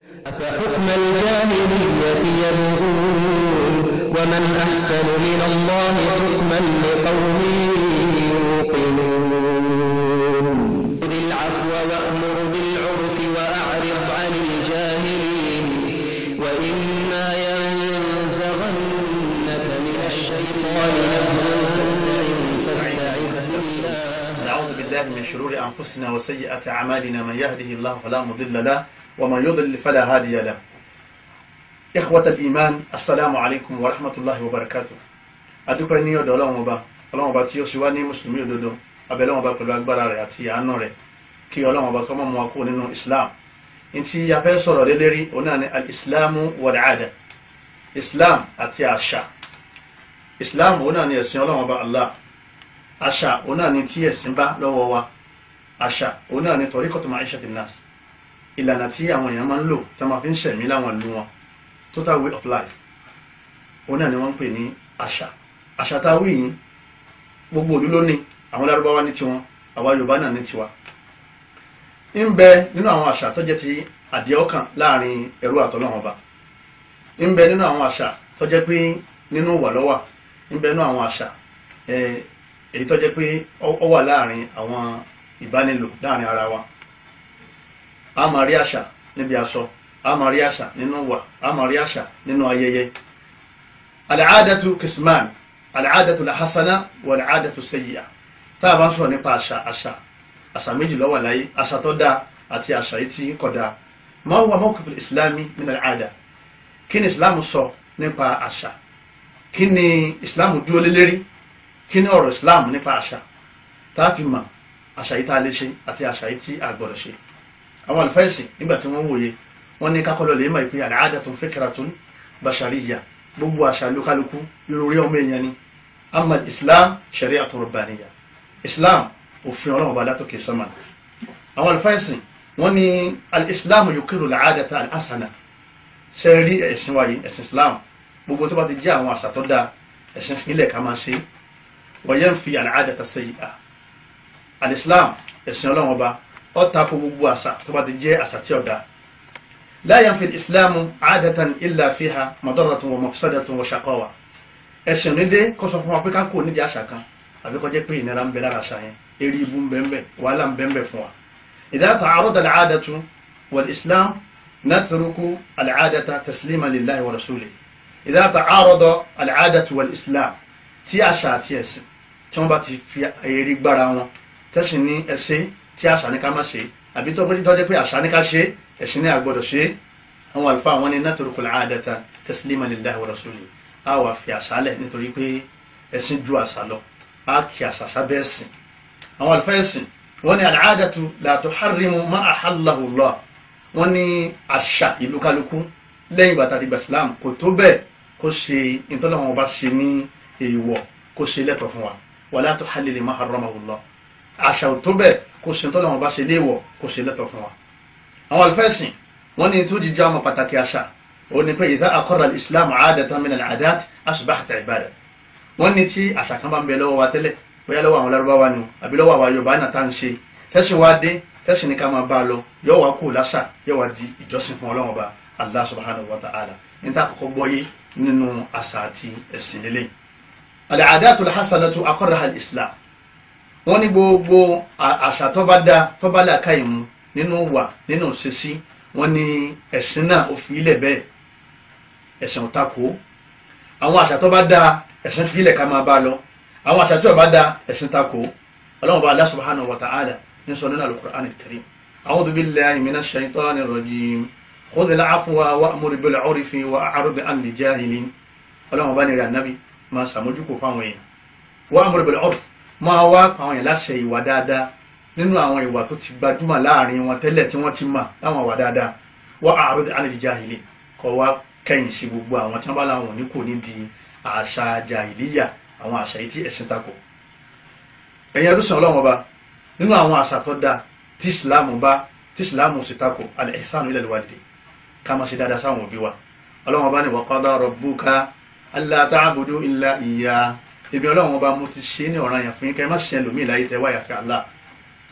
أفحكم الجاهلية يبغون ومن أحسن من الله حكما لقوم يوقنون خذ العفو وأمر بالعرف وأعرض عن الجاهلين وإما ينزغنك من الشيطان نزغ فاستعذ بالله. نعوذ بالله من شرور أنفسنا وسيئات أعمالنا من يهده الله فلا مضل له ومن يضلل فلا هادي له. إخوة الإيمان السلام عليكم ورحمة الله وبركاته. adúpẹ́ ní ọ̀dọ̀ Ọlọ́run Ọba tí ó sì wá ní mùsùlùmí òdodo abẹ́ Ọlọ́run Ọba pẹ̀lú agbára rẹ̀ àti àánú rẹ̀ kí Ọlọ́run Ọba kó má mú wa kúrò nínú Islam. Ntí a fẹ́ sọ̀rọ̀ lé lérí òun náà ni al-Islamu wal-'ada, Islam àti àṣà. Islam òun náà ni ẹ̀sìn Ọlọ́run Ọba Allah, àṣà òun náà ni tí ẹ̀sìn bá lọ́wọ́ wa, àṣà òun náà ni tariqatu ma'ishati an-nas, ìlànà tí àwọn èèyàn máa ń lò tí wọ́n fi ń ṣẹ̀mí láwọn ìlú wọn, total way of life. Òun náà ni wọ́n ń pè ní àṣà. Àṣà tá a wí yìí gbogbo ìlú ló ní, àwọn Lárúbáwá ní tiwọn, àwa Yorùbá náà ní tiwa. ń bẹ nínú àwọn àṣà tó jẹ́ ti àdìọ́kàn láàrin ẹrú àtọlọ́run Ọba. ń bẹ nínú àwọn àṣà tó jẹ́ pé nínú wà lọ́wà. ń bẹ nínú àwọn àṣà èyí tó jẹ́ pé ó wà láàrin àwọn ìbánilò láàrin ara wa. A máa rí àṣà níbi aṣọ, a máa rí àṣà nínú wà, a máa rí àṣà nínú ayẹyẹ. Al-'adatu qisman, al-'adatu al-hasana wal-'adatu as-sayyi'a. Tá a bá ń sọ̀rọ̀ nípa àṣà méjì ló wà láyé, àṣà tó dáa àti àṣà yìí tí kò dáa. Ma huwa mawqif al-islami min al-'ada? Kí ni Islam sọ nípa àṣà? Kí ni Islam dúró lé lérí? Kí ni ọ̀rọ̀ Islam nípa àṣà? Tá a fi mọ̀ àṣà yìí tá a lè ṣe àti àṣà yìí tí a gbọ́dọ̀ ṣe. Àwọn àlùfáìsì nígbà tí wọ́n wòye wọ́n ní kákọ́lọ́ lè mọ̀ pé al-'adatun fikratun bashariyya, gbogbo àṣà lókàlùkù ìròrí ọmọ èèyàn ni. Amma Islam shari'atun rabbaniyya, Islam òfin Ọlọ́run Ọba látòkè sánmà. Àwọn àlùfáìsì wọ́n ní al-Islam yuqiru al-'adata al-hasana. Ṣe rí ẹ̀sìn wáyé, ẹ̀sìn Islam gbogbo tó bá ti jẹ́ àwọn àṣà tó dáa ẹ̀sìn ilẹ̀ ká máa ṣe. Wa yanfi al-'adata as-sayyi'a. Al-Islam ẹ̀sìn Ọlọ́run Ọba ó tako gbogbo àṣà tó bá ti jẹ́ àṣà tí ó dáa. La yanfi al-Islamu 'adatan illa fiha madarratun wa mafsadatun wa shaqawa. Ẹ̀sìn nídé kó sọ fún wa pé ká kó nídìí àṣà kan àbí kó jẹ́ pé ìnira ń bẹ lára àṣà yẹn, eré ibú ń bẹ ń bẹ, wàhálà ń bẹ ń bẹ fún wa. Idha ta'arada al-'adatu wal-Islam natruku al-'adata tasliman lillahi wa rasulihi. Idha ta'arada al-'adatu wal-Islam, tí àṣà àti ẹ̀sìn tí wọ́n bá ti fi eré gbára wọn, tẹ́sìn ní ẹ̀sìn tí àṣà ní ká má ṣe àbí tó jẹ́ pé àṣà ní ká ṣe ẹ̀sìn ní àgbọ́dọ̀ ṣe. Àwọn àlùfáà wọn ni natruku al-'adata tasliman lillahi wa rasulihi. A wà fi àṣà lẹ̀ nítorí pé ẹ̀sìn ju àṣà lọ, a kì àṣà sábẹ́ ẹ̀sìn. Àwọn àlùfáà ẹ̀sìn wọn ni al-'adatu la tuharrimu ma ahallahu Allah. Wọ́n ní àṣà ìlú kálukú lẹ́yìn bàtà ìgbà Islam kò tó bẹ́ẹ̀ kó ṣe ìtọ́lọ́wọ́n Ọba ṣe ní èèwọ̀ kó ṣe lẹ́tọ̀ fún wa. Wala tuhallil ma harramahu Allah. Àṣà ò tó bẹ́ẹ̀ kó ṣe ìtọ́lọ́wọ́n Ọba ṣe léèwọ̀ kó ṣe lẹ́tọ̀ fún wa. Àwọn àlùfáà ẹ̀sìn wọ́n ní tó jíjá ọmọ pàtàkì àṣà ó ní pé idha aqarra al-Islam 'adatan min al-'adat asbahat 'ibada. Wọ́n ní tí àṣà kan bá ń bẹ lọ́wọ́ wa tẹ́lẹ̀ bóyá lọ́wọ́ àwọn Lárúbáwá ni àbí lọ́wọ́ àwọn Yorùbá náà tá ń ṣe, tẹ́sìn wá dé tẹ́sìn ní ká máa bá a lọ, yóò wá kó láṣà, yóò wá di ìjọsìn fún Ọlọ́run Ọba Allah subhanahu wa ta'ala. ní tá àkọ́kọ́ gbọ́yé nínú àṣà àti ẹ̀sìn lélẹ̀. al-'adatul hasanatu aqarraha al-Islam. Wọ́n ní gbogbo àṣà tó bá dá tó bá là káyìí mu nínú wà nínú ṣíṣí, wọ́n ní ẹ̀sìn náà ó fi ilẹ̀ bẹ́ẹ̀, ẹ̀sìn ò takò. Àwọn àṣà tó bá dá ẹ̀sìn fi ilẹ̀ ká máa bá lọ, àwọn àṣà tí ò bá dá ẹ̀sìn takò. Ọlọ́run Ọba Allah subhanahu wa ta'ala ní sọ nínú al-Qur'an al-Karim, a'udhu billahi minash shaitanir rajim, khudhil 'afwa wa'mur bil 'urfi wa'rid 'anil jahilin. Ọlọ́run Ọba ní rẹ̀ ànábì máa ṣàmójúkò fáwọn èèyàn, wa'mur bil 'urf, máa wá àwọn èèyàn láṣẹ ìwà dáadáa nínú àwọn ìwà tó ti gbajúmọ̀ láàrin wọn tẹ́lẹ̀ tí wọ́n ti mọ̀ láwọn ìwà dáadáa. wa'rid 'anil jahilin, kó wá kẹ́yìn sí gbogbo àwọn tí wọ́n bá láwọn ní kò ní di àṣà jahiliya, àwọn àṣà yìí tí ẹ̀sìn takò. Ẹ̀yin ẹrúsìn Ọlọ́run Ọba, nínú àwọn àṣà tó dáa tí Ìsìlámù sì takò al-ihsanu ila al-walidayn, ká máa ṣe dáadáa sáwọn òbí wa. Ọlọ́run Ọba ní wa qada rabbuka alla ta'budu illa iyyah. Ibi Ọlọ́run Ọba mo ti ṣe ní ọ̀ranyàn fún yín kẹ́ má ṣe ẹlòmíì láyé tẹ́ wáyà fi Allah.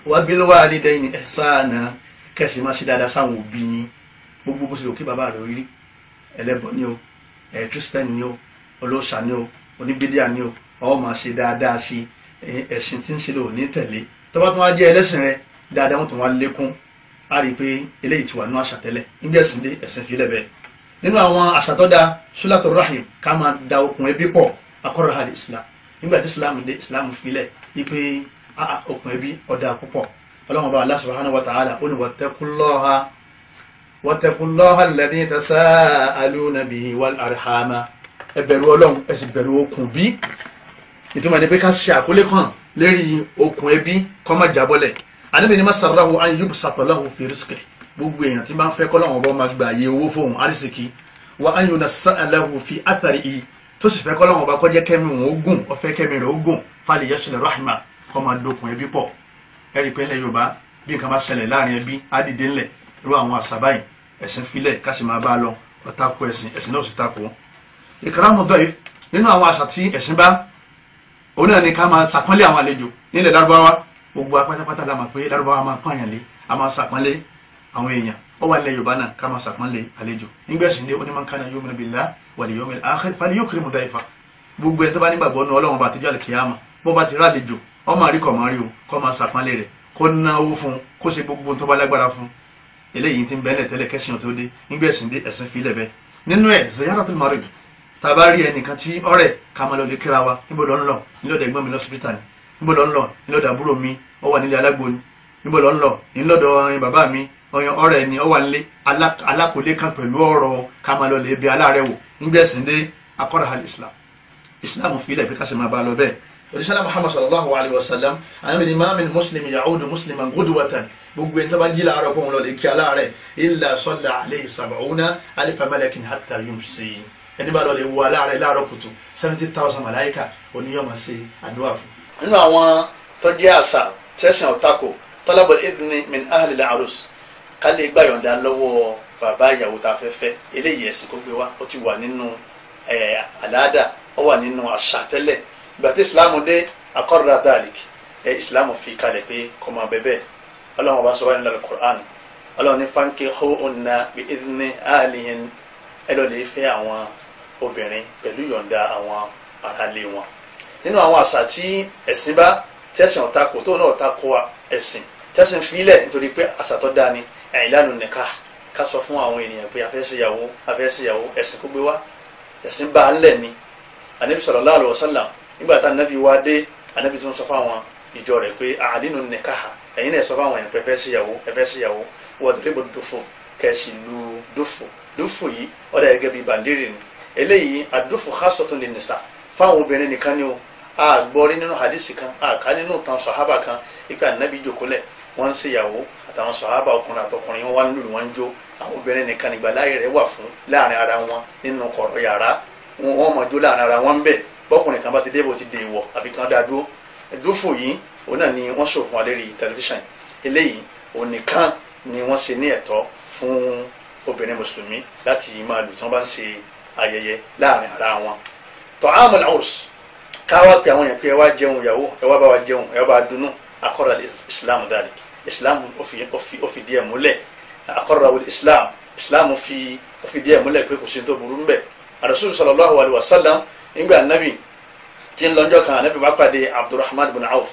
Wa bil walidayni ihsana, kẹ́sì má ṣe dáadáa sáwọn òbí yín. gbogbo bó ṣe lò kí bàbá rẹ̀ rí ẹlẹ́bọ ni o kírísítẹ́nì ni o olóòṣà ni o oníbídíà ni o ọ máa ṣe dáadáa sí ẹ̀sìn tí ń ṣe lò ní tẹ̀lé tó bá tún wá jẹ́ ẹlẹ́sìn rẹ dáadáa wọn tún wá lékún á rí i pé eléyìí ti wà nínú àṣà tẹ́lẹ̀ nígbà ẹ̀sìn dé ẹ̀sìn fi lẹ́bẹ̀ẹ́ nínú àwọn àṣà tó dáa sulatul rahim ká máa da okùn ẹbí pọ̀ akọ́rọ̀ hali islam nígbà tí islam dé islam filẹ̀ wípé okùn ẹbí ọ̀dà púpọ̀ ọlọ́run bá Allah subhanahu wa ta'ala ó ní wattaqullaha alladhi tasa'aluna bihi wal arhama ẹ bẹ̀rù ọlọ́run ẹ sì bẹ̀rù okùn bí ìtumọ̀ ní pé ká ṣe àkólé kan lérí okùn ẹbí kó má jábọ́lẹ̀ Ànábì ní masarrahu an yubsata lahu fi rizqihi gbogbo èèyàn tí bá ń fẹ́ kọ́lọ́run bá máa gba àyè owó fóun arísìkí wa an yunassa'a lahu fi atharihi tó sì fẹ́ kọ́lọ́run bá kọjá kẹ́mi òun ó gùn ọ̀fẹ́ kẹ́mi rẹ̀ ó gùn falyasil rahima kó máa dokùn ẹbí pọ̀ ẹ̀rí pé ilẹ̀ Yorùbá bí nǹkan bá ṣẹlẹ̀ láàrin ẹbí á dìde ńlẹ̀ irú àwọn àṣà báyìí ẹ̀sìn filẹ̀ ká sì máa bá a lọ ọ̀tako ẹ̀sìn náà sì tako ìkàràmù dọ́yìí nínú àwọn àṣà tí ẹ̀sìn bá òun náà ni ká máa ṣàpọ́nlé àwọn àlejò nílẹ̀ Lárúbáwá gbogbo apátápátá la mọ̀ pé Lárúbáwá máa pààyàn lé a máa ṣàpọ́nlé àwọn èèyàn ó wà nílẹ̀ Yorùbá náà ká máa ṣàpọ́nlé àlejò nígbẹ̀sìn dé onímọ̀ kana yu'minu billahi wal yawmil akhir falyukrim dayfa gbogbo ẹ̀ tó bá nígbàgbọ́ nu Ọlọ́run bá àtijọ́ àlùkìyámà bó bá ti rá àlejò ọmọ àríkọ̀ máa rí o kó máa ṣàpọ́nlé rẹ̀ kó náwó fún kó ṣe gbogbo tó bá lágbára fún eléyìí tí ń bẹ́ẹ̀ tẹ́lẹ̀ kẹ́sìn tó dé nígbẹ̀sìn dé ẹ̀sìn filẹ̀ bẹ́ẹ̀ nínú ẹ̀ ziyaratul marid tàbá rí ẹnìkan tí ọ̀rẹ́ ká máa lọ lè kíra wa níbo lọ ń lọ nílọ́dọ̀ ẹ̀gbọ́n mi lọ́sibítà ni níbo lọ ń lọ nílọ́dọ̀ àbúrò mi ó wà nílé alágbo ni níbo lọ ń lọ nílọ́dọ̀ bàbá mi ọ̀rẹ́ ni ó wà nílé alákòólé kan pẹ̀lú ọ̀rọ̀ ká máa lọ lè bí aláàrẹ̀ wò nígbẹ̀sìn dé akọ́rọ̀ hal islam filẹ̀ bí ká sì máa bá lọ bẹ́ẹ̀ òṣìṣẹ́lá muhammad sallallahu alayhi wa sallam àyàmì ma min muslim ya'udu musliman ghudwatan gbogbo ẹni tó bá jí láàárọ̀ kó wọn lọ lè kí aláàrẹ̀ illa salla alayhi sab'una alifa malakin hatta yumsi ẹni bá lọ lè wo aláàrẹ̀ láàárọ̀ kùtù 70,000 màláíkà oníyọ̀ máa ṣe àdúrà fún. nínú àwọn tó jẹ́ àṣà tẹ̀sán ọ̀tako talabul idhni min ahli al-arus ká lè gbà yọ̀ǹda lọ́wọ́ bàbá ìyàwó tá a fẹ́ fẹ́ eléyìí ẹ̀sìn kó gbé wá ó ti wà nínú àlàádà ó wà nínú àṣà tẹ́lẹ̀ gbàtí islam dé akọ́rọ̀dá dalik islam fi kalẹ̀ pé kọ́ máa bẹ̀bẹ̀ ọlọ́run bá sọ wá nínú al-Qur'an ọlọ́run ní fankihuhunna bi idhni ahlihin ẹ lọ lè fẹ́ àwọn obìnrin pẹ̀lú yọ̀ǹda àwọn aráalé wọn. nínú àwọn àṣà tí ẹ̀sìn bá tẹ̀sán ọ̀tako tó náà tako ẹ̀sìn tẹ̀sán fílẹ̀ nítorí pé àṣà tó dáa ni i'lanu nikah ká sọ fún àwọn ènìyàn pé afẹ́sẹ̀yàwó ẹ̀sìn kó gbé wá ẹ̀sìn bá ń lẹ̀ ni Ànábì sallallahu alaihi wasallam nígbà tá Ànábì wá dé Ànábì tó ń sọ fáwọn ìjọ rẹ̀ pé a'linu nikaha ẹ̀yin náà sọ fáwọn èèyàn pé ẹfẹ́sẹ̀yàwó wadribu dufu kẹ́sì lu dúfù yìí ọ̀dà gẹ́gẹ́ bíi bàndírì ni eléyìí àdúfù khasatun lin nisa fáwọn obìnrin nìkan ni o a gbọ́rí nínú hadisi kan a kà nínú tan sọ̀hábà kan ipe Ànábì jókòólẹ̀ wọ́n ń ṣèyàwó àtàwọn sọ̀hábà ọkùnrin àtọkùnrin wọn wá ń lùlù wọn ń jó àwọn obìnrin nìkan nígbà láàyè rẹ̀ wà fún láàrin ara wọn nínú kọ̀rọ̀ yàrá wọn mọ̀ jó láàrin ara wọn ń bẹ̀ bọ́kùnrin kan bá ti débò ti dè wọ̀ àbí kan dá dúró dúfù yìí òun náà ni wọ́n ṣòfin wa lérí tẹlifíṣàn eléyìí òun nìkan ni wọ́n ṣe ní ẹ̀tọ́ fún obìnrin mùsùlùmí láti máa lù tí wọ́n bá ń ṣe ayẹyẹ láàrin ara wọn. ta'amul urs káwá pé àwọn yẹn pé ẹ wá jẹun ìyàwó ẹ wá bá wa jẹun ẹ wá bá dunnú akọ́ra islam dalik islam ó fi díẹ̀ múlẹ̀ akọ́ra islam fi díẹ̀ múlẹ̀ pé kò sí tó burú ń bẹ̀. Rasul sallallahu alaihi wasallam nígbà anabi tí ń lọ́njọ́ kan anabi bá pàdé abdulrahman bin auf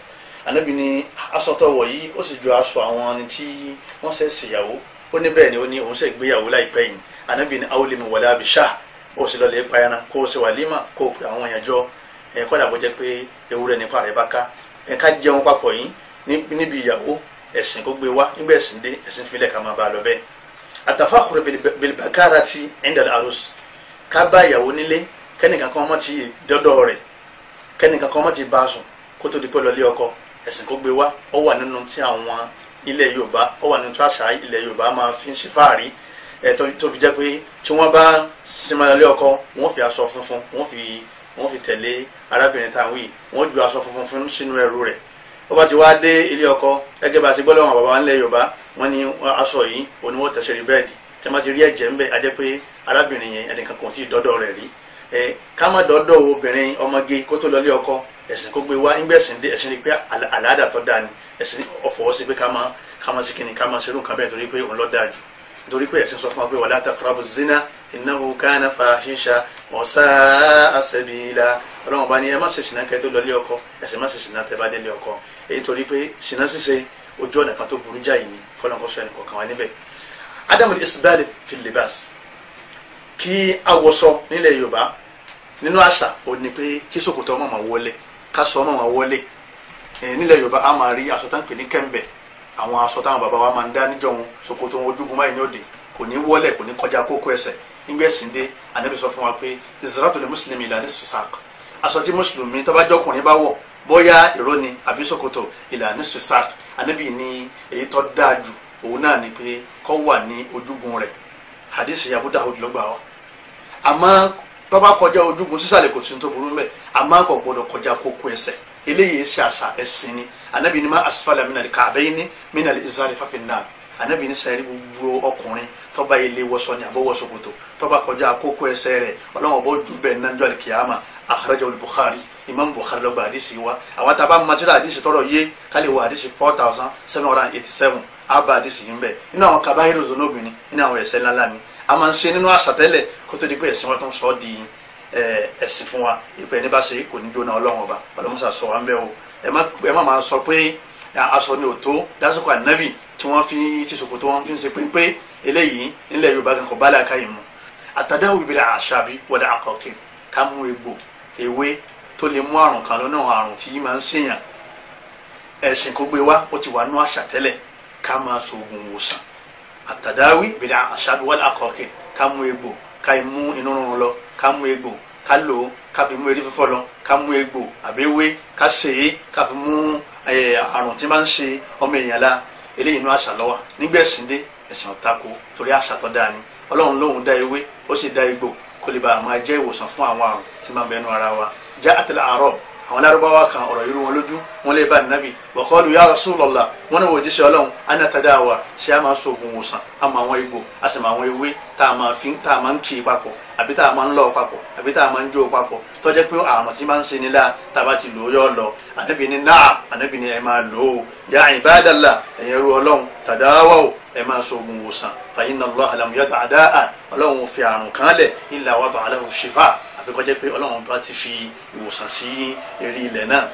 anabi ní aṣọ tó wọ̀ yìí ó sì jọ aṣọ àwọn ẹni tí wọ́n ṣe ṣèyàwó ó ní bẹ́ẹ̀ ni ó ní òun ṣe gbéyàwó láìpẹ́ yìí anabi ní awlimu wala bisha ó sì lọ́ọ́ lè payana kó o ṣe wàlímà kó o pè àwọn èèyàn jọ kọ́dà bó jẹ́ pé ewúrẹ́ nípa rẹ̀ bá ká ká jẹun papọ̀ yìí níbi ìyàwó ẹ̀sìn kó gbé wá nígbà ẹ̀sìn dé ẹ̀sìn filẹ̀ ká máa bá a lọ bẹ́ẹ̀. atafakhur bil bakarati inda al-arus ká bá ìyàwó nílé kẹ́nìkan kan mọ́ ti dọ́dọ̀ rẹ̀ kẹ́nìkan kan mọ́ ti bá a sùn kó tó di pé lọ lé ọkọ ẹ̀sìn kó gbé wá ó wà nínú tí àwọn ilẹ̀ Yorùbá ó wà nínú tí àṣà ilẹ̀ Yorùbá máa fi ń ṣe fáàrí tó fi jẹ́ pé tí wọ́n bá sinmi lọ lé ọkọ wọ́n fi aṣọ funfun wọ́n fi tẹ̀lé arábìnrin táwọn yìí wọ́n ju aṣọ funfun sínú ẹrù rẹ̀ ó bá ti wá dé ilé ọkọ gẹ́gẹ́ bá a ṣe gbọ́ lọ́wọ́ bàbá wa ńlẹ̀ Yorùbá wọ́n ní aṣọ yìí òní wọ́n tẹ̀sẹ̀ rí bẹ́ẹ̀dì tí wọ́n ti rí ẹ̀jẹ̀ ńbẹ̀ á jẹ́ pé arábìnrin yẹn ẹnìkan kò tí ì dọ́dọ̀ rẹ̀ rí ká má dọ́dọ̀ obìnrin ọmọge kó tó lọ lé ọkọ ẹ̀sìn kó gbé wá ńgbẹ́ ẹ̀sìn dé ẹ̀sìn rí pé àlàádà tó dáa ni ẹ̀sìn ọ̀fọ̀wọ́ sí pé ká má sí kíni ká má ṣerú nǹkan bẹ́ẹ̀ torí pé òun lọ́ dáa jù nítorí pé ẹ̀sìn sọ fún wa pé wala taqrabu zina innahu kana fahisha wa sa'a sabila. Ọlọ́run bá ní ẹ má ṣe ṣìnà kẹ́ tó lọ lé ọkọ, ẹ sì má ṣe ṣìnà tẹ́ bá dé lé ọkọ. Èyí torí pé ṣìnà ṣíṣe ojú ọ̀nà kan tó burú jáì ní kọ́lọ́n kọ́ sọ ẹnì kọ̀ọ̀kan wá níbẹ̀. Adamu isbal fi libas, kí awọsọ nílẹ̀ Yorùbá nínú àṣà ò ní pé kí ṣòkòtò ọmọ máa wọlé, ká sọ ọmọ máa wọlé. Nílẹ̀ Yorùbá a máa rí aṣọ tá ń pè ní kẹ́ńbẹ̀, àwọn aṣọ táwọn bàbá wa máa ń dá níjọ́ wọn, ṣòkòtò wọn ojúgun báyìí ní òde, kò ní wọlé, kò ní kọjá kókó ẹsẹ̀. Nígbẹ̀sìn dé Ànábì sọ fún wa pé izratul muslimi ila nisfi saq, aṣọ tí mùsùlùmí tó bá jọkùnrin bá wọ̀ bóyá ìró ni àbí ṣòkòtò ila nisfi saq, Ànábì ní èyí tó dáa jù òun náà ni pé kó wà ní ojúgun rẹ̀. Hadisi Abu Dawud ló gbà wá. Àmọ́ tó bá kọjá ojúgun sísàlẹ̀ kò sí tó burú mẹ́, àmọ́ kò gbọdọ̀ kọjá kókó ẹsẹ̀. Eléyìí ṣe àṣà ẹ̀sìn ni. Ànábì ní ma asfala minal ka'bayni minal izari fa fin nar. Ànábì ní sẹ́yìn gbogbo ọkùnrin tó bá ilé wọṣọ ni àbọ̀wọ̀ ṣòkòtò tó bá kọjá kókó ẹsẹ̀ rẹ̀ Ọlọ́run bó jù bẹ́ẹ̀ náà jọ́lẹ̀ kìyàmà. Akhrajahu al-Bukhari, Imam Bukhari ló gba hadisi wa. Àwọn tá a bá matira hadisi tọrọ yé kálí wo hadisi 4787 àbá hadisi yìí ń bẹ. Nínú àwọn kabairu dhunubi ni, nínú àwọn ẹ̀ṣẹ̀ ńláńlá ni. A máa ń ṣe nínú àṣà tẹ́lẹ̀ kó tó di pé ẹ̀sìn wọn tó ń sọ di ẹ̀sìn fún wa. Ìpè ní bá ṣe kò ní jóná Ọlọ́run ọba. Ọlọ́mọṣà sọ wa ń bẹ o. Ẹ má máa sọ pé aṣọ ni òtó lásìkò Ànábì tí wọ́n fi ti ṣòkòtò wọn fi ń ṣe pínpín eléyìí nílẹ̀ Yorùbá kan kò bá láàká yìí mu. Àtàdáwì bil a'shabi wal aqaqil, ká mú egbò ewé tó lè mú àrùn kan lọ́nà àrùn tí yìí máa ń ṣèyàn. Ẹ̀sìn kó gbé wá ó ti wà nú àṣà tẹ́lẹ̀, ká máa ṣoògùn wòsàn. Àtàdáwì bil a'shabi wal aqaqil, ká mú egbò, ká mú inú rúnrún lọ, ká mú egbò, ká lò ó, ká fi mú erí fífọ́ lọ, ká mú egbò àbẹ́wé, ká ṣe é, ká fi mú àrùn tí máa ń ṣe ọmọ èèyàn la. Eléyìí inú àṣà lọ́wọ́. Nígbẹ̀sìn dé ẹ̀sìn ọ̀tako torí àṣà tó dáa ni. Ọlọ́run lóhun dá ewé ó sì dá egbò kó lè bá máa jẹ́ ìwòsàn fún àwọn àrùn tí máa ń bẹnu ara wa. Ja'atil a'rab, àwọn Lárúbáwá kan ọ̀rọ̀ irú wọn lójú wọn lè bá Nábì wa qalu ya Rasulullah, wọn náà wò jíṣẹ́ Ọlọ́run ana tadawa, ṣé a máa ṣoògùn wòsàn, a máa àwọn egbò a sì máa àwọn ewé tá a máa ń kì í papọ̀ àbí tá a máa ń lọ papọ̀ àbí tá a máa ń jó papọ̀ tó jẹ́ pé àrùn tí máa ń ṣe nílá tá a bá ti lò ó yọ lọ. Ànábì ní náà, Ànábì ní ẹ máa lò ó. Ya ibadallah, ẹ̀yin ẹrú Ọlọ́run, tadawaw, ẹ máa ṣoògùn wòsàn. Fa inna Allaha lam yada' da'an, Ọlọ́run fi àrùn kan lẹ̀ illa wada'a lahu shifa, àfi kó jẹ́ pé Ọlọ́run bá ti fi ìwòsàn sí eré ilẹ̀ náà.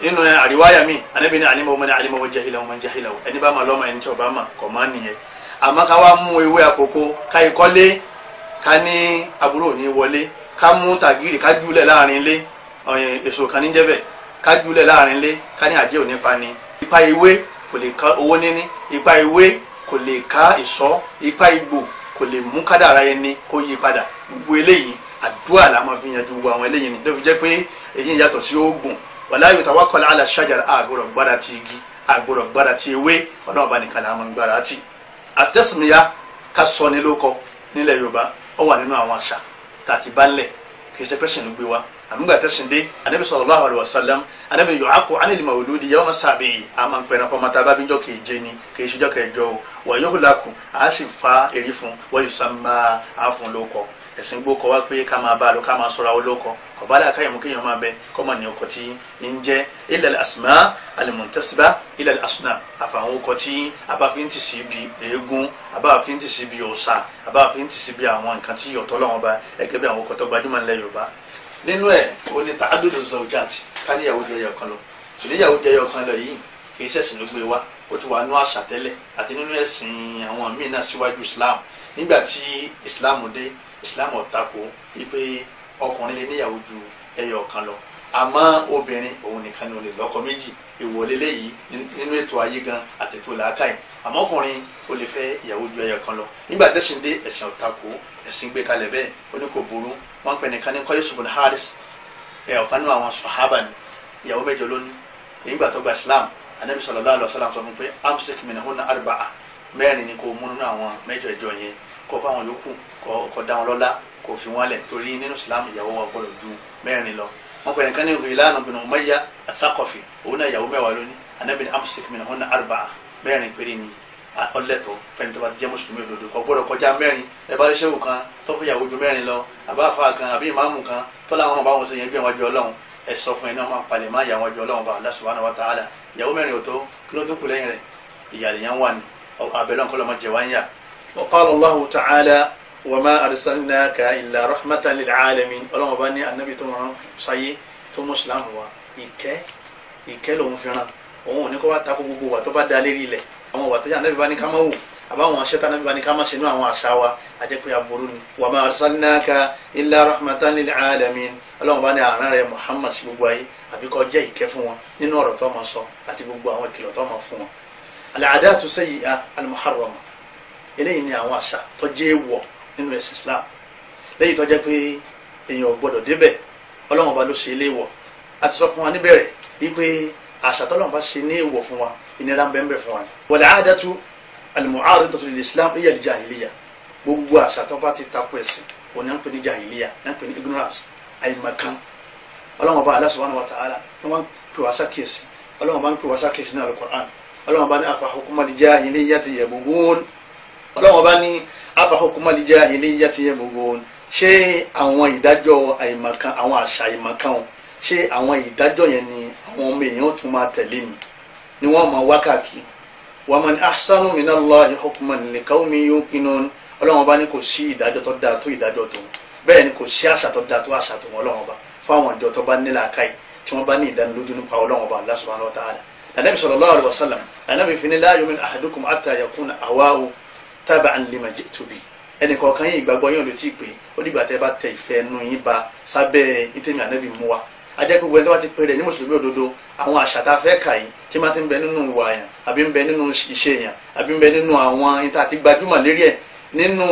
Nínú àríwáyà mi Ànábì ní alimahu man alimahu wa jahilahu man jahilahu, ẹni bá máa lọ́mọ ẹni tí ò bá máa kọ̀ máa nìyẹn. Àmọ́ ká wá mú ewé àkókò ká ikọ́lé, ká ní àbúrò ní wọlé, ká mú tàgírì ká júlẹ̀ láàrin ilé, èso kan ní jẹ́bẹ̀ ká júlẹ̀ láàrin ilé, ká ní àjẹ́ òní pa ni. Ipa ewé kò lè ká owó níní, ipa ewé kò lè ká ìṣọ́, ipa igbó kò lè mú kádàrá ẹni kó yí padà. Gbogbo eléyìí àdúrà la máa fi yanjú gbogbo àwọn eléyìí ni. Ló fi jẹ́ pé èyí yàtọ̀ sí oògùn. Wala yutawakkal ala shajar, àgbọ̀dọ̀ gbára ti igi, àgbọ̀dọ̀ gbára ti ewé, Ọlọ́run bá nìkan la máa ń gbára ti. Àtẹ́sìmíyá ká sọ ní lóko nílẹ̀ Yorùbá ó wà nínú àwọn àṣà tàti bá ńlẹ̀, kì í ṣe pẹ́sìn ló gbé wa. Àmúgbà tẹ́sìn dé Ànábì sallallahu alaihi wasallam, Ànábì yu'aqqu 'anil mawludi yawma sabi'i, a máa ń pẹ̀rẹ̀ fọmọ tá a bá bí jọ́ keje ni kì í ṣe jọ́ kẹjọ o. Wa yuhlaku, a sì fa èrí fún, wa yusamma, a fún lóko. Ẹ̀sìn gbó kọ wá pé ká máa bá a lọ ká máa sọ̀rọ̀ olóko kò bá láàká yẹn mú kéèyàn máa bẹ kọ́ máa ní ọkọ̀ tí ń jẹ́ illa al-asma al-muntasiba ila al-asnam, àfàwọn ọkọ̀ tí a bá fi ń tì sí bí eégún, a bá fi ń tì sí bí òòṣà, a bá fi ń tì sí bí àwọn nǹkan tí ọ̀tọ̀ lọ́wọ́ bá ẹgẹ́ bí àwọn ọkọ̀ tó gbajúmọ̀ nílẹ̀ Yorùbá. Nínú ẹ̀ ó ní ta'addudu zawjati, ká níyàwó jẹ́ ẹyọ kan lọ. Ìníyàwó jẹ́ ẹyọ kan lọ yìí kì í ṣẹ̀sìn ló gbé wa, ó ti wà nínú àṣà tẹ́lẹ̀ àti nínú ẹ̀sìn àwọn míì náà síwájú Islam. Nígbà tí Islam dé, Islam ò tako ipe ọkùnrin lè níyàwó ju ẹyọ kan lọ, àmọ́ obìnrin òun nìkan ni ó lè lọ́kọ méjì. Ìwọlé léyìí nínú ètò ayé gan àtètò làákàyè, àmọ́ ọkùnrin ó lè fẹ́ ìyàwó ju ẹyọ kan lọ. Nígbà tẹ́sìn dé, ẹ̀sìn ò tako, ẹ̀sìn gbé kalẹ̀ bẹ́ẹ̀, ó ní kò burú. Wọ́n pè nìkan ní Qais ibn Haris, ọ̀kan nínú àwọn sàhábà ni, ìyàwó mẹ́jọ lónìí. Nígbà tó gba Islam, Ànábì sallallahu alaihi wasallam sọ fún pé amsik minhunna arba'a, mẹ́rin ni kò mú nínú àwọn mẹ́jọ ìjọ yẹn, kó fáwọn yòókù kó dá wọn lọ́lá, kò fi wọn lẹ̀, torí nínú Islam ìyàwó wọn gbọ́dọ̀ ju mẹ́rin lọ. Wọ́n pè nìkan ní Ghilān ibn Umayya ath-Thaqafi, òun náà ìyàwó mẹ́wàá lónìí. Ànábì ní amsik minhunna arba'a, mẹ́rin péré ni ọlẹ́tọ̀ fẹ́ni tó bá jẹ́ mùsùlùmí òdodo, kò gbọ́dọ̀ kọjá mẹ́rin. Ẹ bá ṣéwù kan tó fẹ́ ìyàwó ju mẹ́rin lọ, àbáfà kan àbí ìmáàmù kan tó láwọn bá wọn ṣe yẹn bí wọn jọ Ọlọ́run, ẹ sọ fún iná máa palẹ̀ máa yà wọn jọ Ọlọ́run bá Allah subhanahu wa ta'ala. Ìyàwó mẹ́rin ò tó, kí ló tó kù lẹ́yìn rẹ̀? Ìyà lèyàn wà ní abẹ́lẹ́ ọ̀kọ́ lọ́mọ jẹ wá ń yà. وقال الله تعالى وما أرسلناك إلا رحمة للعالمين ọlọ́run bá ní anabi tó rán sáyé tó mùsùlùmí wa ìkẹ́ lòun fi rán òun ò ní kó wá takò gbogbo wa tó bá da lérí ilẹ̀ àwọn wà tẹ́jà anabi bá ní ká má wò àbáwọn aṣẹ́ta anabi bá ní ká má ṣe ní àwọn àṣà wa àjẹpẹ́ aburú ni. وما أرسلناك إلا رحمة للعالمين ọlọ́run bá ní àrán rẹ̀ Muhammad sí gbogbo ayé àbí kó jẹ́ ìkẹ́ fún wọn nínú ọ̀rọ̀ tó máa sọ àti gbogbo àwọn ìkìlọ̀ tó máa fún wọn. العادات السيئة المحرمة eléyìí ni àwọn àṣà tó jẹ́ èèwọ̀ nínú ẹ̀sìn Islam lẹ́yìn tó jẹ́ pé èèyàn ò gbọ́dọ̀ débẹ̀ Ọlọ́run Ọba ló ṣe é léèwọ̀ a ti sọ fún wa níbẹ̀rẹ̀ wípé àṣà tọ́lọ́run bá ṣe ní èèwọ̀ fún wa ìnira ń bẹ́ẹ̀ fún wa ni. wal-'adatu al-mu'aridatu lil-Islam hiya al-jahiliya gbogbo àṣà tó bá ti takò ẹ̀sìn òun náà ń pè ní jahiliya náà ń pè ní ignorance àìmọ̀kan. Ọlọ́run Ọba Allah subhanahu wa ta'ala ni wọ́n ń pè wá sákèsì Ọlọ́run Ọba ń pè wá sákèsì ní al-Qur'an Ọlọ́run Ọba ní afa hukmal jahiliyyati yabghun Ọlọ́run Ọba ní afa hukmal jahiliyyati yabghun ṣé àwọn ìdájọ́ àìmọ̀kan àwọn àṣà àìmọ̀kan ṣé àwọn ìdájọ́ yẹn ni àwọn ọmọ èèyàn tún máa tẹ̀lé ni wọ́n máa wá káàkiri. wa man ahsanu minallahi hukman liqawmin yuqinun Ọlọ́run Ọba ní kò sí ìdájọ́ tó dáa tó ìdájọ́ tó bẹ́ẹ̀ ni kò sí àṣà tó dáa tó àṣà tó Ọlọ́run Ọba fáwọn ìjọ tó bá ní làákàyè tí wọ́n bá ní ìdánilójú nípa Ọlọ́run Ọba Allah subhanahu wa ta'ala. Ànábì sallallahu alaihi wasallam Ànábì fi ní la yu'minu ahadukum hatta yakuna hawa'u taba'an lima ji'tu bi ẹnì kọ̀ọ̀kan yín ìgbàgbọ́ yín ò lè tí ì pé ó dìgbà tẹ́ bá tẹ ìfẹ́ nu yín ba sábẹ́ ìtẹ̀mí Ànábì mú wa ajẹ́ gbogbo ẹni tó bá ti pè rẹ̀ ní mùsùlùmí òdodo àwọn àṣà tá a fẹ́ kà yìí tí máa ti ń bẹ nínú ìwà yẹn àbí ń bẹ nínú iṣẹ́ yẹn àbí ń bẹ nínú àwọn ìta àti gbajúmọ̀ lérí ẹ̀ nínú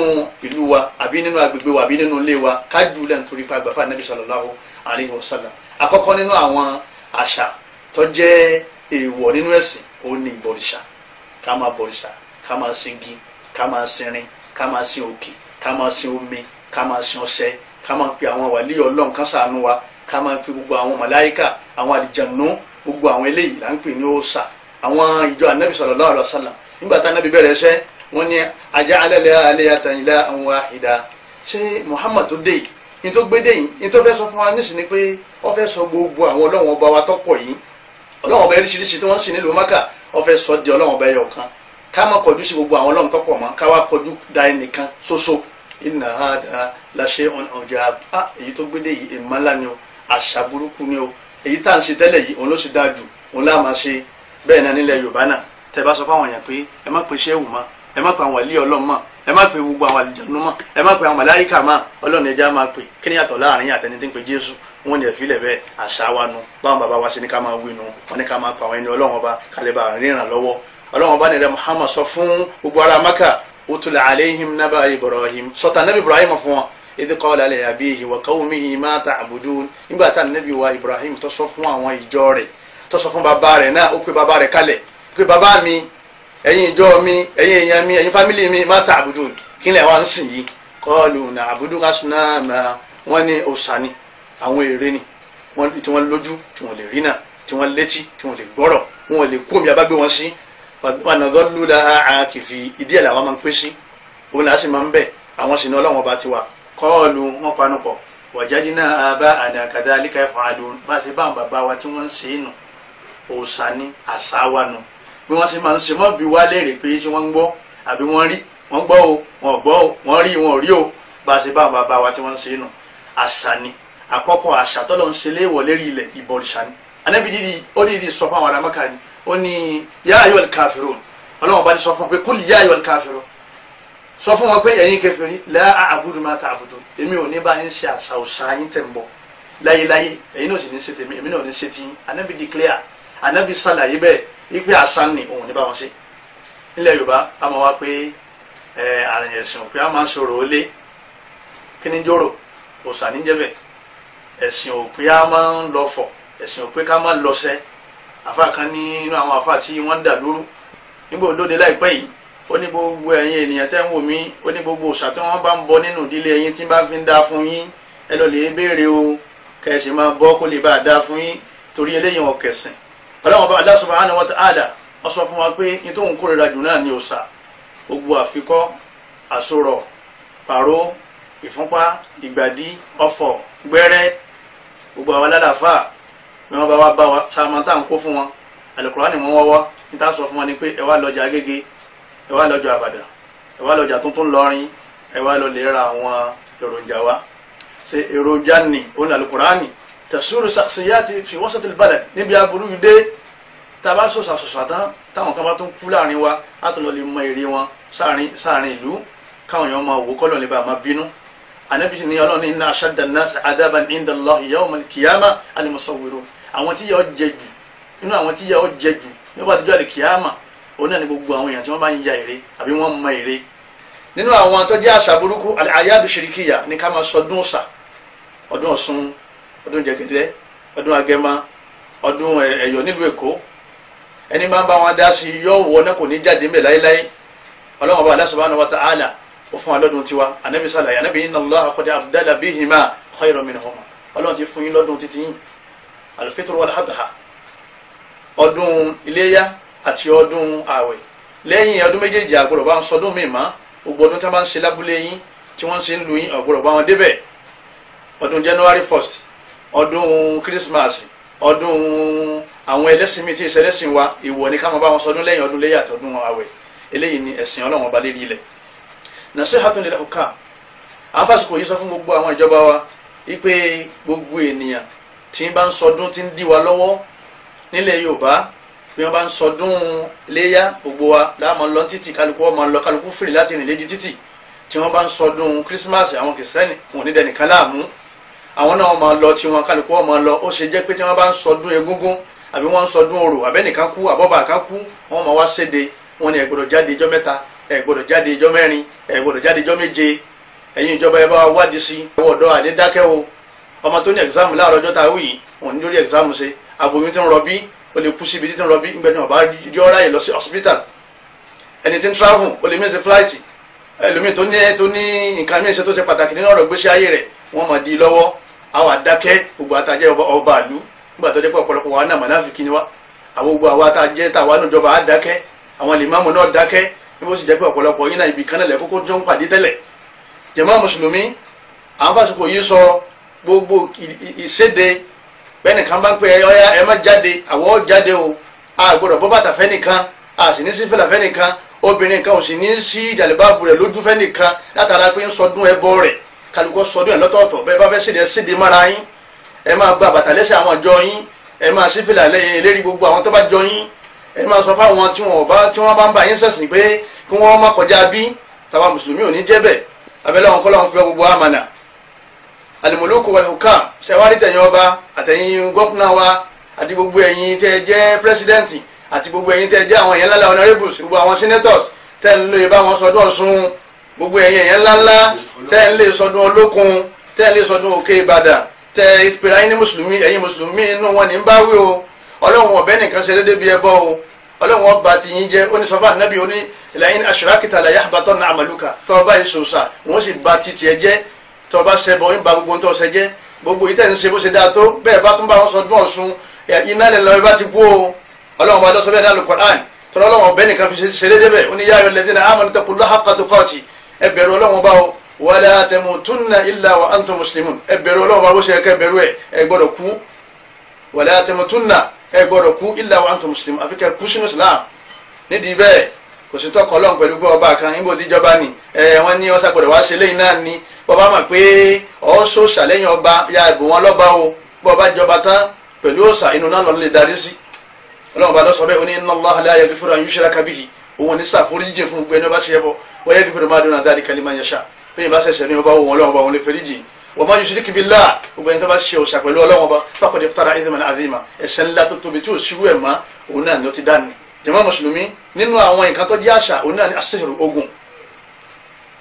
ìlú wa àbí nínú agbègbè wa àbí nínú ilé wa kájú lẹ́nu torí pa àgbàfà Ànábì sallallahu alaihi wasallam. àkọ́kọ́ nínú àwọn àṣà tó jẹ́ èèwọ̀ nínú ẹ̀sìn òun ni ìbọ̀rìṣà ká máa bọ̀rìṣà ká máa sin igi ká máa sinrin ká máa sin òkè ká máa sin omi ká máa sin ọṣẹ ká máa pe àwọn wàlíì Ọlọ́run kan ṣàánú wa ká máa pe gbogbo àwọn màláíkà àwọn àlìjànú gbogbo àwọn eléyìí là ń pè ní òòṣà. àwọn ìjọ Ànábì sallallahu alaihi wasallam nígbà tá Ànábì bẹ̀rẹ̀ iṣẹ́ wọ́n ní aja'ala al-alihata ilahan wahida ṣé Muhammad tó dé yìí ní tó gbé dé yìí ní tó fẹ́ sọ fún wa nísìnyí ni pé wọ́n fẹ́ sọ gbogbo àwọn Ọlọ́run ọba wa tọ́pọ̀ yìí Ọlọ́run ọba oríṣiríṣi tí wọ́n sì nílùú Mákà wọ́n fẹ́ sọ di Ọlọ́run ọba ẹyọ kan ká má kọjú sí gbogbo àwọn Ọlọ́run tọ́pọ̀ mọ́ ká wá kọjú da ẹnìkan ṣoṣo. inna hada la shay'un ujab èyí tó gbé dé yìí èèmọ̀ ńlá ni o àṣà burúkú ni o èyí tá à ń ṣe tẹ́lẹ̀ yìí òun ló sì dáa jù òun láà máa ṣe bẹ́ẹ̀ náà nílẹ̀ Yorùbá náà tẹ́ bá sọ fáwọn èèyàn pé ẹ má pe ṣéwù mọ́ ẹ má pe àwọn wàlíì Ọlọ́run mọ́ ẹ má pe gbogbo àwọn àlìjànú mọ́ ẹ má pe àwọn màláíkà mọ́ Ọlọ́run ẹja máa pe kí ni yàtọ̀ láàrin àtẹni tí ń pe Jésù wọn ni ẹ̀fílẹ̀ bẹ́ẹ̀ àṣà wa nu báwọn bàbá wa ṣe ní ká máa wí nu wọn ní ká máa pa àwọn ẹni Ọlọ́run ọba kálẹ̀ bá rìnrìn lọ́wọ́ Ọlọ́run ọba nìrẹ́ Muhammad sọ fún gbogbo ará Mákà utul alayhim naba Ibrahim sọta nabi Ibrahim fún wọn idh qala li abihi wa qawmihi ma ta'budun nígbà tá nabi wa Ibrahim tó sọ fún àwọn ìjọ rẹ̀ tó sọ fún bàbá rẹ̀ náà ó pe bàbá rẹ̀ kalẹ̀ pé bàbá mi ẹ̀yin ìjọ mi ẹ̀yin èèyàn mi ẹ̀yin fámìlì mi ma ta'budun kí lẹ̀ wá ń sìn yìí qalu na'budu asnama wọ́n ní òòṣà ni àwọn ère ni tí wọ́n lójú tí wọ́n lè rí náà tí wọ́n létí tí wọ́n lè gbọ́rọ̀ wọ́n lè kú omi abágbé wọn sí wanadhallu laha akifi ìdí ẹ̀ làwọn máa ń pè sí òun làá sì máa ń bẹ̀ àwọn sì ní Ọlọ́run ọba tiwa qalu wọn panupọ̀ wajadna aba'ana kadhalika yaf'alun bá a ṣe bá àwọn bàbá wa tí wọ́n ń ṣe é nù òòṣà ni àṣà wa nù bí wọ́n ṣe máa ń ṣe mọ́ bí wá léèrè pé ṣé wọ́n ń gbọ́ àbí wọ́n rí wọ́n gbọ́ o wọ́n gbọ́ o wọ́n rí wọn ò rí o bá a ṣe bá àwọn bàbá wa tí wọ́n ń ṣe é nù àṣà ni àkọ́kọ́ àṣà tọ́lọ́ ń ṣe léèwọ̀ lérí ilẹ̀ ìbọ̀rìṣà ni Ànábì dídì ó dídì sọ fún àwọn ará Mákà ni ó ní yá ayyuhal kafirun Ọlọ́run bá ní sọ fún pé kul yá ayyuhal kafirun sọ fún wọn pé ẹ̀yin kèfèrí la a'budu ma ta'budun èmi ò ní bá yín ṣe àṣà òṣà yín tẹ̀ ń bọ̀ láyéláyé ẹ̀yin náà sì ní ṣe tèmi èmi náà ní ṣe tí Ànábì declare Ànábì sàlàyé bẹ́ẹ̀ ipe àṣà ni òun ní bá wọn ṣe. nílẹ̀ Yorùbá a máa wá pé àrùn ẹ̀sìn òpin a máa ń sọ̀rọ̀ ó lé kí ni jòrò òṣà ní jẹ́ bẹ́ẹ̀ ẹ̀sìn òpin a máa ń lọ fọ̀ ẹ̀sìn òpin ká máa lọ sẹ́ àfa kan ní inú àwọn àfa tí wọ́n ń dà lóru nígbà olóde láìpẹ́ yìí ó ní gbogbo ẹ̀yin ènìyàn tẹ́ ń wò mí ó ní gbogbo òòṣà tí wọ́n bá ń bọ nínú ìdílé yín tí bá fi ń dá fún yín ẹ lọ lè béèrè o kẹsì máa bọ́ kó lè bá a dá fún yín torí eléyìí wọn kẹsìn Ọlọ́run bá Allah subhanahu wa ta'ala wọ́n sọ fún wa pé ní tóun kórìíra jù náà ní òòṣà gbogbo àfikọ́ àsorọ̀ pàró ìfúnpá ìgbàdí ọ̀fọ̀ gbẹ́rẹ́ gbogbo àwọn alálàáfà bí wọ́n bá wá bá wa sàmọ́tà ń kó fún wọn Al-Qur'ani wọ́n wọ́wọ́ níta sọ fún wọn ni pé ẹ wá lọ́jà Agége ẹ wá lọ́jọ́ Àbàdàn ẹ wá lọ́jà tuntun lọ́rin ẹ wá lọ lè ra àwọn èròjà wa ṣe èròjà ni òun ní alukurani tasuru shakhsiyati fi wasat albalad níbi aburú yìí dé tàbá sọ̀sà tán táwọn kan bá tún kú láàrin wa láti lọ lè mọ èrè wọn sáàrin ìlú káwọn èèyàn máa wò kọ́lọ̀ lè bá máa bínú Ànábì ní Ọlọ́run ní inna ashadda an-nas adaban inda Allahi yawm al-qiyamah al-musawwirun àwọn tí yọ jẹ jù inú àwọn tí yọ jẹ jù nígbà tó jáde kìyàmà òun náà ni gbogbo àwọn èèyàn tí wọ́n bá ń ya èrè àbí wọ́n mọ èrè nínú àwọn tó jẹ́ àṣà burúkú al-ayadu shirikiyya ní ká máa sọdún ọ̀sà ọdún Ọ̀ṣun ọdún Jẹ̀gẹ̀dẹ̀ ọdún Agẹmọ ọdún Ẹ̀yọ̀ nílùú Èkó ẹni máa ń bá wọn dá sí yọ wọ náà kò ní jáde mbẹ láéláé Ọlọ́run bá Allah subhanahu wa ta'ala ó fún wa lọ́dún tiwa Ànábì sàlàyé Ànábì inna Allaha qad abdala bihima khayran minhuma Ọlọ́run ti fún yín lọ́dún títí yín al-fitr wal-adha ọdún iléyá àti ọdún ààwẹ̀ lẹ́yìn ọdún méjèèjì àgbọ̀rọ̀ bá ń sọdún mìíràn gbogbo ọdún tí wọ́n bá ń ṣe lábúlé yín tí wọ́n ń ṣe ń lu yín ọ̀gbọ̀rọ̀ bá wọn débẹ̀ ọdún January 1st ọdún Christmas ọdún àwọn ẹlẹ́sìn mi tí ìṣẹlẹ́sìn wa ìwọ ní ká máa bá wọn sọdún lẹ́yìn ọdún léyà àtọdún ààwẹ̀ eléyìí ni ẹ̀sìn Ọlọ́run ọba lérí ilẹ̀ nasihatun lil hukam àwọn fásitì yìí sọ fún gbogbo àwọn ìjọba wa wípé gbogbo ènìyàn tí ń bá ń sọdún tí ń dí wa lọ́wọ́ nílẹ̀ Yorùbá bí wọ́n bá ń sọdún léyà gbogbo wa láàmú lọ títì kálukú ọmọ lọ kálukú fìrì láti rìn léjì títì tí wọ́n bá ń sọdún Christmas àwọn kìrìsìtẹ́nì wọn ò ní dẹnìkan láàmú àwọn náà máa lọ tí wọn kálukú ọmọ lọ ó ṣe jẹ́ pé tí wọ́n bá ń sọdún egúngún àbí wọ́n ń sọdún orò àbẹ́nìkan kú àbọ́bà kan kú wọ́n máa wá séde wọn ni ẹ gbọ́dọ̀ jáde ijọ́ mẹ́ta ẹ gbọ́dọ̀ jáde ijọ́ mẹ́rin ẹ gbọ́dọ̀ jáde ijọ́ méje ẹ̀yin ìjọba ẹ bá wádìí sí ọwọ́ ọ̀dọ́ àdédákẹ́ o ọmọ tó ní exam láàárọ̀ ọjọ́ tá a wí yìí wọn ní lórí exam ṣe aboyún tí ń rọbí ó lè kú síbi tí ń rọbí ńgbẹ́ ní ọba yọ ráyè lọ sí hospital ẹni tí ń travel ó lè mí ṣe flight ẹlòmíì tó ní nǹkan mí ṣe tó ṣe pàtàkì nínú ọ̀rọ̀ gbéṣẹ́ ayé rẹ̀ wọ́n máa di lọ́wọ́ àwọn àdákẹ́ gbogbo àtàjẹ́ ọba àlú nígbà tó jẹ́ pé ọ̀pọ̀lọpọ̀ wa náà mọ̀náfíkí ni wá àwọn gbogbo àwa àtàjẹ́ tàwa náà jọba àdákẹ́ àwọn lèmáàmù náà dákẹ́ níbo sì jẹ́ pé ọ̀pọ̀lọpọ̀ yín náà ibì kan náà lẹ̀ kókó tó ń pàdé tẹ́lẹ̀ jàmáà mùsùlùmí àwọn fásitì yìí sọ gbogbo ìséde bẹ́ẹ̀nìkan bá ń pè ọyá ẹ má jáde àwọ̀ jáde o a gbọ́dọ̀ bọ́ bàtà fẹ́nìkan a sì ní sí fìlà fẹ́nìkan obìnrin kan ò sì ní sí jàlẹ́báàbù rẹ̀ lójú fẹ́nìkan látara pé ń sọdún ẹbọ rẹ̀ kálukọ́ sọdún ẹ̀ lọ́tọ̀ọ̀tọ̀ bẹ́ẹ̀ bá fẹ́ séde ẹ séde mára yín ẹ máa gba bàtà lẹ́sẹ̀ àwọn ìjọ yín ẹ máa sí fìlà lẹ́yìn lérí gbogbo àwọn tó bá jọ yín ẹ máa sọ fáwọn tí wọ́n bá ń bá yín ṣẹ̀sìn pé kí wọ́n má kọjá bí tàwa mùsùlùmí ò ní jẹ́ bẹ́ẹ̀ abẹ́lẹ́ wọn kọ́lọ́run fi gbogbo àmànà alimuluku wal hukam ṣẹwárí tẹ̀yìn ọba àtẹ̀yìn gọ́fúnà wa àti gbogbo ẹ̀yin tẹ́ jẹ́ pírẹsidẹ́ǹtì àti gbogbo ẹ̀yin tẹ́ jẹ́ àwọn èèyàn ńláńlá honourables gbogbo àwọn senators tẹ́ ń lè bá wọn sọdún Ọ̀ṣun gbogbo ẹ̀yin èèyàn ńláńlá tẹ́ ń lè sọdún Olókun tẹ́ ń lè sọdún Òkè Ìbàdàn tẹ́ ìpèrè ayé ní mùsùlùmí ẹ̀yin mùsùlùmí inú wọn ní ń bá wí o Ọlọ́run ọ̀bẹ nìkan ṣe déédéé bí ẹbọ o Ọlọ́run ọba ti yín jẹ́ oníṣọ́fà nàbí oní la'in ashrakta la yahbatanna amaluka tọ́ bá ìṣòṣà wọ́n sì ba titi ẹ jẹ́ tọ́ bá ṣẹbọ ń ba gbogbo tó ṣe jẹ́ gbogbo yìí tẹ̀ ń ṣe bó ṣe dáa tó bẹ́ẹ̀ bá tún bá wọn sọdún Ọ̀ṣun iná lè lọ ibà ti kú o Ọlọ́run bá lọ́sọ bẹ́ẹ̀ ní Al-Qur'an tọ́lọ́ Ọlọ́run ọ̀bẹ nìkan fi ṣe déédéé bẹ́ẹ̀ ó ní ya ayyuhal ladhina amanu taqullaha haqqa tuqati ẹ bẹ̀rù Ọlọ́run bá o wala tamutunna illa wa antum muslimun ẹ bẹ̀rù Ọlọ́run bá bó ṣe kẹ́ bẹ̀rù ẹ gbọ́dọ̀ kú wala tamutunna ẹ gbọ́dọ̀ kú illa wa antum muslimun àfi kẹ́ kú sínú Islam nídìí bẹ́ẹ̀ kò sí tọkọ Ọlọ́run pẹ̀lú gbọ́ ọba kan níbo tíjọba ni wọ́n ní ọ̀sà gbọ́dọ̀ wá ṣe lẹ́yìn náà ni bọ́ba mọ̀ pé ọ̀ṣọ́ ṣàlẹ́yìn ọba ya ìbò wọn lọ́ba o bọ́ba jọba tán pẹ̀lú ọ̀sà inú náà lọ́ọ́ lè darí sí Ọlọ́run bá lọ sọ bẹ́ẹ̀ ó ní inna Allaha la yaghfiru an yushraka bihi òun ní sàforíjì fún gbogbo ẹni ọba ṣe ẹbọ wa yaghfiru ma duna dhalika liman yasha bẹ́ẹ̀ bá ṣẹ̀ṣẹ̀ ní ọba òun Ọlọ́run bá òun lè fẹ́ríjì wa man yushrik billah gbogbo ẹni tó bá ṣe òṣà pẹ̀lú Ọlọ́run ọba faqad iftara ithman azima ẹ̀ṣẹ̀ ńlá tó tóbi tí ò ṣírú ẹ̀ mọ́ òun náà ni ó ti dání jàmáà mùsùlùmí nínú àwọn nǹkan tó jẹ́ àṣà òun náà ni asihru ogun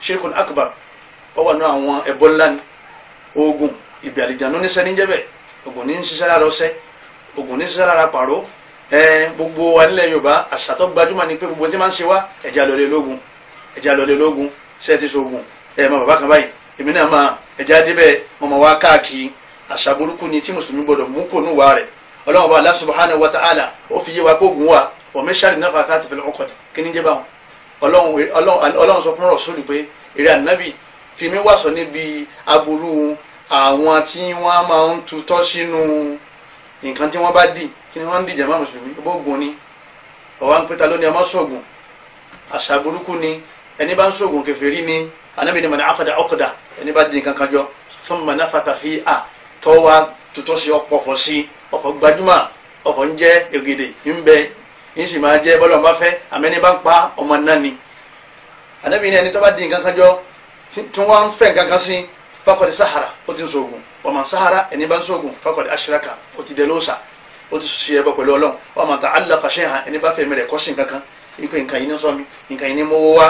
shirkun akbar ó wà ní àwọn ẹbọ ńlá ni ogun ìbí àlìjánu ní sẹ́ni jẹ́ bẹ́ẹ̀ ogun ní ṣiṣẹ́ lára ọṣẹ ogun ní ṣiṣẹ́ lára pàró gbogbo wa nílẹ̀ Yorùbá àṣà tó gbajúmọ̀ ni pé gbogbo tí máa ń ṣe wá ẹ̀jẹ̀ àlọ́lẹ̀ lógun ṣe ti ṣogun mọ bàbá kan báyìí èmi náà máa ẹ̀jẹ̀ adébẹ̀ ọmọ wa káàkiri àṣà burúkú ni tí mùsùlùmí gbọdọ̀ mú kó nù wá rẹ̀ Ọlọ́run bá Allah subhanahu wa ta'ala ó fi yé wa kó gun wa ọ̀mẹ́sàrì náà fàtà àti fẹ̀lẹ̀ ọkọ̀ kí ní jẹ́ báwọn Ọlọ́run sọ fún Rasulu pé èrè ànábì fi mí wàsọ níbi aburú àwọn tí wọ́n máa ń tutọ́ sínú nǹkan tí wọ́n bá dì kí ni wọ́n ń dìjà máa mùsùlùmí gbógun ni ọ̀wá ń pété lónìí ọmọ sọ̀gùn àṣà burúkú ni ẹni bá ń sóògùn kèfèrí ni anabi ni man aqada uqda ẹni bá dín kankan jọ thumma nafatha fiha tọ́wá tuntun sí ọ̀pọ̀ fọ́ sí ọ̀fọ̀ gbajúmọ̀ ọ̀fọ̀ ń jẹ́ ègèdè ń bẹ ń sì máa jẹ́ bọ́lọ̀ ń bá fẹ́ àmẹ́ni bá ń pa ọmọ náà ni anabi ni ẹni tó bá dín kankan jọ tí wọ́n fẹ́ kankan sí faqad sahara ó ti ń sóògùn wa man sahara ẹni bá ń sóògùn faqad ashraka ó ti dẹlóòsà ó ti ṣe ẹbọ pẹ̀lú Ọlọ́run wa man ta'allaqa shay'an ẹni bá fẹ́ mẹ́rẹ̀ kọ́sìn kankan ipe nǹkan yìí ní sọmi nǹkan yìí ní mọ́wọ́ wá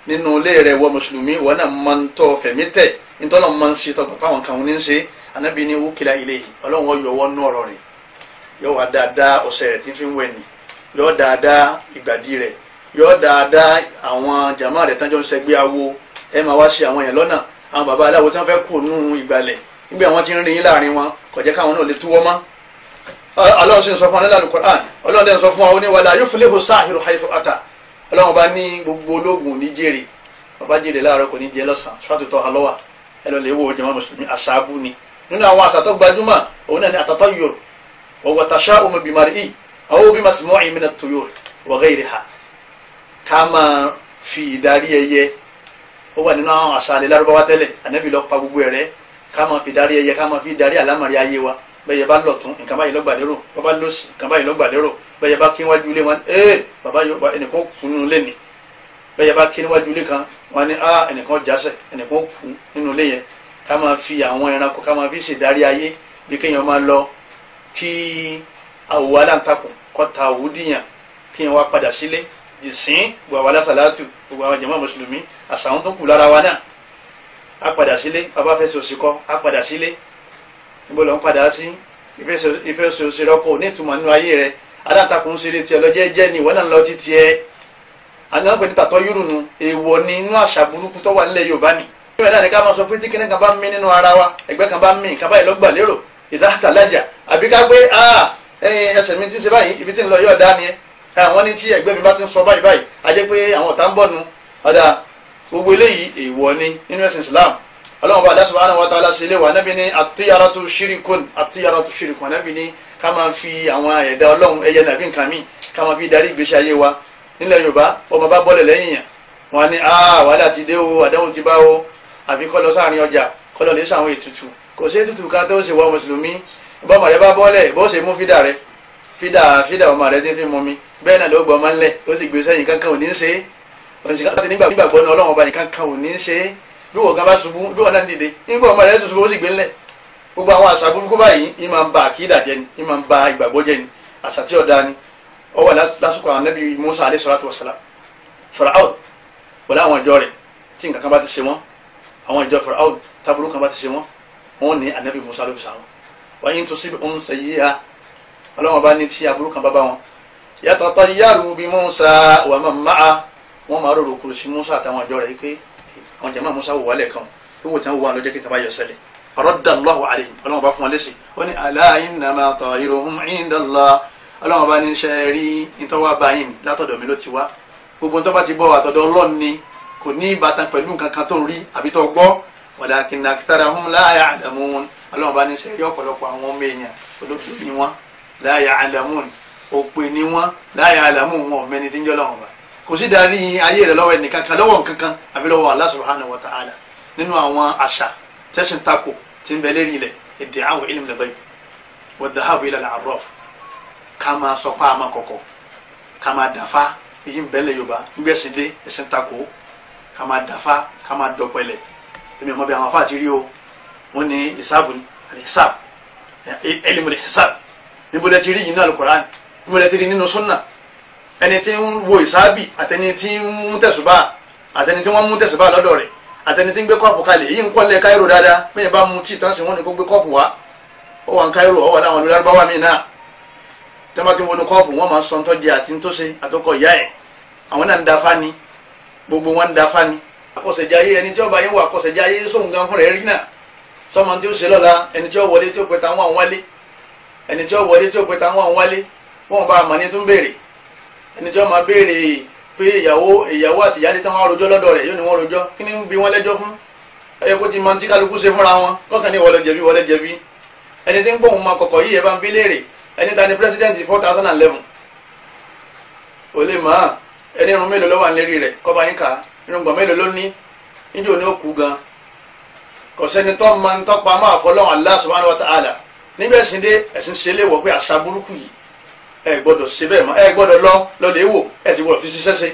nínú ilé rẹ̀ wọ mùsùlùmí wọn náà máa ń tọ́ fẹ̀mí tẹ̀ nítorí wọn máa ń ṣe tọgbà pàwọn kan ní ń ṣe anabi ni wukila ilayhi Ọlọ́run wọn yọwọ́ nú ọ̀rọ̀ rẹ̀ yóò wá dáadáa ọ̀sẹ̀ rẹ̀ tí ń fi ń wẹ̀ ni yóò dáadáa ìgbàdí rẹ̀ yóò dáadáa àwọn jàmá rẹ̀ tán jọ ń ṣẹgbẹ́ awo ẹ máa wá ṣe àwọn yẹn lọ́nà àwọn bàbá aláwo tí wọ́n fẹ́ kú nú ìgbàlẹ̀ nígbà wọn ti ń rin yín láàrin wọn kò jẹ́ káwọn náà lè túwọ́ mọ́ Ọlọ́run sì ń sọ fún wa nílànà Qur'an Ọlọ́run dẹ̀ ń sọ fún wa ó ní wala yuflihu sahiru haythu ata Ọlọ́run bá ní gbogbo ológun ní jèrè bàbá jèrè láàárọ̀ kò ní jẹ lọ́sàn ṣàtúntọ́ alọ́wà ẹ lọ lè wo jàmá mùsùlùmí àṣàbù ni nínú àwọn àṣà tó gbajúmọ̀ òun náà ni at-tatayyur wa tasha'um bi mar'i aw bi masmu'i min at-tuyur wa ghayriha ká máa fi ìdarí ẹyẹ ó wà nínú àwọn àṣà alẹ́ lárúbáwá tẹ́lẹ̀ ànábì lọ pa gbogbo ẹ̀rẹ́ ká máa fi ìdarí ẹyẹ ká máa fi ìdarí àlámọ̀rí ayé wa bẹ́ẹ̀ bá lọ̀tún nǹkan báyìí lọ́gbà lérò bàbá lọ́sì nǹkan báyìí lọ́gbà lérò bẹ́ẹ̀ bá kí wájú ilé wọn bàbá yóò ẹnìkan kú nínú ilé ni bẹ́ẹ̀ bá kí níwájú ilé kan wọn ni ẹnìkan jásẹ̀ ẹnìkan kú nínú ilé yẹn ká máa fi àwọn ẹranko ká máa fi ṣèdarí ayé bí kéèyàn máa lọ kí àwòwá aláǹtakùn kọta òwúdìyàn kéèyàn wá padà sílé jìsín gbogbo àwọn alásàlátù gbogbo àwọn jàmá mùsùlùmí àṣàwọn tó kù lára wa náà á padà sílé bàbá fẹsẹ̀ òsìkọ á padà sílé níbo lọ ń padà sí ìfẹsẹ̀ òsìrọ́kọ ní ìtumọ̀ nínú ayé rẹ aláǹtakùn ṣeré tiẹ̀ lọ́jẹ́ jẹ́ ni ìwọ náà lọ ti tiẹ̀ àwọn pẹ̀lú tàtọ́ yúrùnù èèwọ̀ ni inú àṣà burúkú tó wà nílẹ̀ Yorùbá ni nígbà náà ni ká máa sọ pé tí kíní kan bá mí nínú ara wa ẹgbẹ́ kan bá mí nǹkan báyìí lọ́gbà lérò ìdáhàtàlájà àbí ká pé ẹsẹ̀ mi ti ṣe báyìí ibi tí ń lọ yóò dá ni wọ́n ní tí ẹgbẹ́ mi bá ti ń sọ báyìí báyìí a jẹ́ pé àwọn ọ̀tá ń bọ̀ nu ọ̀dà gbogbo eléyìí èèwọ̀ ni nínú ẹ̀sìn Islam Ọlọ́run bá Allah subhanahu wa ta'ala ṣe léwà Ànábì ní at-tiyaratu shirkun Ànábì ní ká máa fi àwọn ẹ̀dá Ọlọ́run ẹyẹ nàbí nǹkan míì ká máa fi darí ìgbésí ayé wa nílẹ̀ Yorùbá ọmọ bá bọ́lẹ̀ lẹ́yìn yàn wọn ni wàhálà ti dé o àdánwò ti bá o àfi kọ́ lọ sáàrin ọjà kọ́ lọ lè sàwọn ètùtù kò sí ètùtù kan tó ṣe wọ mùsùlùmí bọ́mọ rẹ bá bọ́lẹ̀ bó ṣe mú fídà rẹ fídà ọmọ rẹ ti fi mú mi bẹ́ẹ̀ náà ló gbọ́ ọmọ ńlẹ̀ ó sì gbé sẹ́yìn kankan ò ní ṣe é òsì nígbàgbọ́ ní Ọlọ́run ọba nìkan kan ò ní ṣe é bí wọ́n kan bá ṣubú bí wọ́n náà dìde nígbà ọmọ rẹ ṣubú ó sì gbé ńlẹ̀ gbogbo àwọn àṣà burúkú báyìí ń máa ń ba àkídà jẹ́ ni ń máa ń ba ìgbàgbọ́ jẹ́ ni àṣà tí ọ̀dà ni ó wà lásìkò àwọn Ànábì Musa alayhi salatu wassalam Fir'aun pẹ̀lú àwọn ìjọ rẹ̀ tí nǹkan kan bá ti ṣe wọ́n àwọn ìjọ Fir'aun táburú kan bá ti ṣe wọ́n wọ́n ní Ànábì Musa ló fi sàwọn wa in tusibhum sayyi'a Ọlọ́run bá ní tí aburú kan bá bá wọn yatatayyaru bi Musa wa man ma'a wọ́n máa rò rò sí Musa àtàwọn ìjọ rẹ̀ pé àwọn jàmáà Musa wò wálẹ̀ kan wíwò tí wọ́n wà lọ́jọ́ kíkà bá yọ sẹ́lẹ̀ radda Allahu alayhim Ọlọ́run bá fún wọn lẹ́sìn ó ní ala innama ta'iruhum 'inda Allah Ọlọ́run bá ní ṣe rí ìtọ́wá báyìí ní látọ̀dọ̀ mi ló ti wá gbogbo tó bá ti bọ́ àtọ̀dọ̀ Ọlọ́run ni kò ní ìbátan pẹ̀lú nǹkan kan tó ń rí àbí tó gbọ́ walakinna aktharahum la ya'lamun Ọlọ́run bá ní ṣe rí ọ̀pọ̀lọpọ̀ àwọn ọmọ èèyàn olóògbé ni wọ́n la ya'lamun òpè ni wọ́n la ya'lamun wọn mẹ́ni tí ń jọ́ lọ́wọ́ bá kò sí darí ayé rẹ̀ lọ́wọ́ ẹnìkan kan lọ́wọ́ nǹkan kan àbí lọ́wọ́ Allah subhanahu wa ta'ala nínú àwọn àṣà tẹ̀sìn tako tí ń bẹ lérí ilẹ̀ iddi'a'u ilm al-ghayb wa dhahabu ila al-'arraf ká máa sọ pa àmà kọ̀kọ̀ ká máa dàfa èyí ń bẹ́lẹ̀ Yorùbá nígbẹ̀sìn dé ẹ̀sìn tako ká máa dàfa ká máa dọ̀pẹ̀lẹ̀ èmi ọmọ bí àwọn afáàtì rí o wọn ní ìsáàbù ní al-hisab ilmul hisab níbo lẹ ti rí yìí ní al-Qur'an níbo lẹ ti rí nínú sunna ẹni tí ń wo ìsáàbì àtẹni tí ń mú tẹ̀sùbá àtẹni tí wọ́n mú tẹ̀sùbá lọ́dọ̀ rẹ̀ àtẹni tí ń gbé kọ́ọ̀pù kalẹ̀ èyí ń kọ́lẹ̀ Káírò dáadáa bẹ́ẹ̀ bá mu tí tán sí wọn ni kó gbé kọ́ọ̀pù wá ó wà ń Káírò ó wà láwọn olùdarí mi náà tẹ́lẹ̀ tí wọ́n nu kọ́ọ̀pù wọ́n máa ń sọ ń tọ́jú àti ń tó ṣe àtọkọ̀ ìyá ẹ̀ àwọn náà ń dafa ni gbogbo wọn ń dafa ni àkọsẹ̀jáyé ẹni tí ó bá yín wọ àkọsẹ̀jáyé sóhun gan fún rẹ̀ rí náà sọmọ tí ó ṣe lọ́la ẹni tí ó wọlé tí ó pẹ̀ta àwọn wálé ẹni tí ó wọlé tí ó pẹ̀ta àwọn wálé wọ́n bá àmọ́ ní tún béèrè ẹni tí ó máa béèrè pé ìyàwó àti ìyáálé tí wọ́n rojọ́ lọ́dọ̀ rẹ̀ yóò ní wọ́n rojọ́ kí ni ń bi wọ́n lẹ́jọ́ fún ẹyẹ kó ti máa ń tí kálukú ṣe fúnra wọn kọ́kàn ní wọlé jẹ̀bi ẹni tí ń gbóhùn máa kọ̀kọ̀ yìí ẹ bá ń bí léèrè ẹni ta ni president 4011 ò lè máa ẹni irun mélòó ló wà lérí rẹ̀ kọ́ bá yín kà á irùngbọ̀n mélòó ló ní níjó ní ó kú gan kò sẹ́ni tó máa ń tọ́pa máa fọlọ́run Allah subhanahu wa ta'ala níbẹ̀ ẹ̀sìn dé ẹ̀sìn ṣe léwọ̀ pé àṣà burúkú yìí ẹ gbọ́dọ̀ ṣe bẹ́ẹ̀ mọ́ ẹ gbọ́dọ̀ lọ lè wò ẹ sì gbọ́dọ̀ fi ṣiṣẹ́ ṣe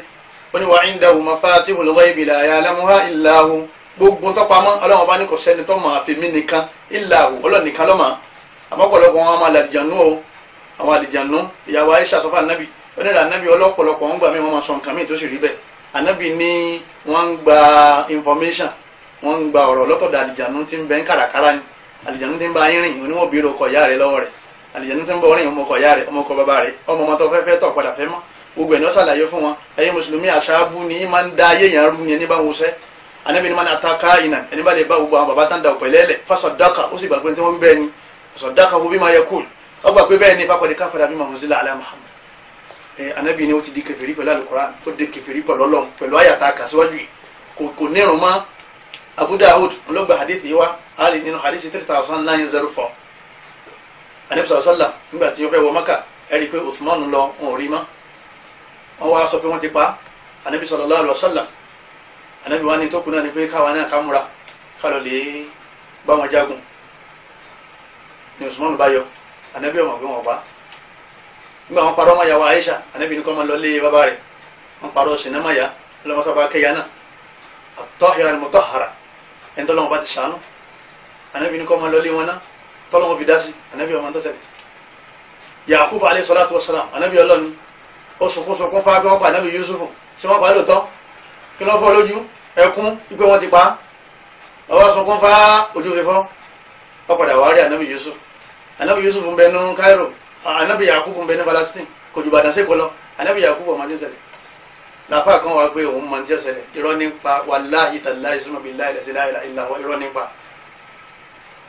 ó ní wa indahu mafatihul ghaibi la ya'lamuha illa hu gbogbo tọ́pa mọ́ ọlọ́run bá ní kò sẹ́ni tó máa fi mí nìkan illa hu ọlọ́run nìkan ló máa àmọ́ pọ̀lọpọ̀ wọn máa làdìjànú o àwọn àdìjànú ìyàwó Aisha sọ fún Ànábì onírà Ànábì ọlọ́pọ̀lọpọ̀ wọn gbà mí wọn máa sọ nǹkan míì tó sì rí bẹ́ẹ̀ Ànábì ní wọ́n ń gba information wọ́n ń gba ọ̀rọ̀ lọ́tọ̀dọ̀ àdìjànú tí ń bẹ ń kàràkàrà ni àdìjànú tí ń bá yín rìn oníwọ̀n bèrè ọkọ̀ ìyá rẹ̀ lọ́wọ́ rẹ̀ àdìjànú tí ń bọ̀ rìn ọmọ ọkọ̀ ìyá rẹ̀ ọmọ ọkọ̀ bàbá rẹ̀ ọmọ ọmọ tó fẹ́ tọ̀ padà fẹ́ mọ́ gbogbo ẹ̀ ní ó ṣàlàyé fún wọn ẹ̀yin mùsùlùmí àṣàbù ni máa ń da ayé yẹn rú ni ẹni bá ń wọṣẹ́ Ànábì ní máa ń ataka ìnà ẹni bá lè bá gbogbo àwọn bàbá tá ń da ọ̀pẹ̀lẹ́lẹ̀ fasadaka ó sì gbàgbé tí wọ́n wí bẹ́ẹ̀ ni fasadaka wo bima yakul ó gbà pé bẹ́ẹ̀ ni faqad kafara bima unzila ala Muhammad Ànábì ni ó ti di kèfèrí pẹ̀lú Al-Qur'an ó di kèfèrí pẹ̀lú Ọlọ́run pẹ̀lú àyàtà kàṣíwájú yìí kò nírun mọ́ Abu Dawud ló gba hadithi wa ali nínú hadithi 3904 Ànábì sallam nígbà tí ó fẹ́ wọ Mákà ẹ rí pé Uthman lọ wọn ò rí mọ́ wọ́n wá sọ pé wọ́n ti pa Ànábì sallallahu alaihi wasallam Ànábì wa ní tó kù náà ni pé káwa náà ká múra ká lọ lè bá wọn jagun ní Uthman bá yọ Ànábì ọmọ pé wọn pa nígbà wọn parọ́ ọmọ yàwó Aisha Ànábì ní kọ́ máa lọ lé bàbá rẹ̀ wọn parọ́ sinimá ya lọ́mọ sábà kẹyà náà at-tahira al-mutahhara ẹni tọ́lọ́wọ́n bá ti sànú Ànábì ní kọ́ máa lọ lé wọn náà tọ́lọ́wọ́n fi dá sí Ànábì ọmọ tó ṣẹlẹ̀ Yakub alayhi salatu wa salam Ànábì ọlọ́ni ó sunkún fún wọn pa Ànábì Yusufu ṣé wọn pa lóòótọ́ kí ló fọ́ lójú ẹkún ipé wọn ti pa ọwọ́ sunkún fá ojú fífọ́ ó padà wá rí Ànábì Yusuf Ànábì Yusuf ń bẹ ní Cairo Ànábì Yakub ń bẹ ní Palestine kò jù Ìbàdàn sẹ́kọ̀ọ́ lọ Ànábì Yakub ọmọdé ṣẹlẹ̀ làfà kan wá pé òun máa ń jẹ́ ṣẹlẹ̀ irọ́ nípa wàláhì tàláhì summa billahi la ilaha illa huwa irọ́ nípa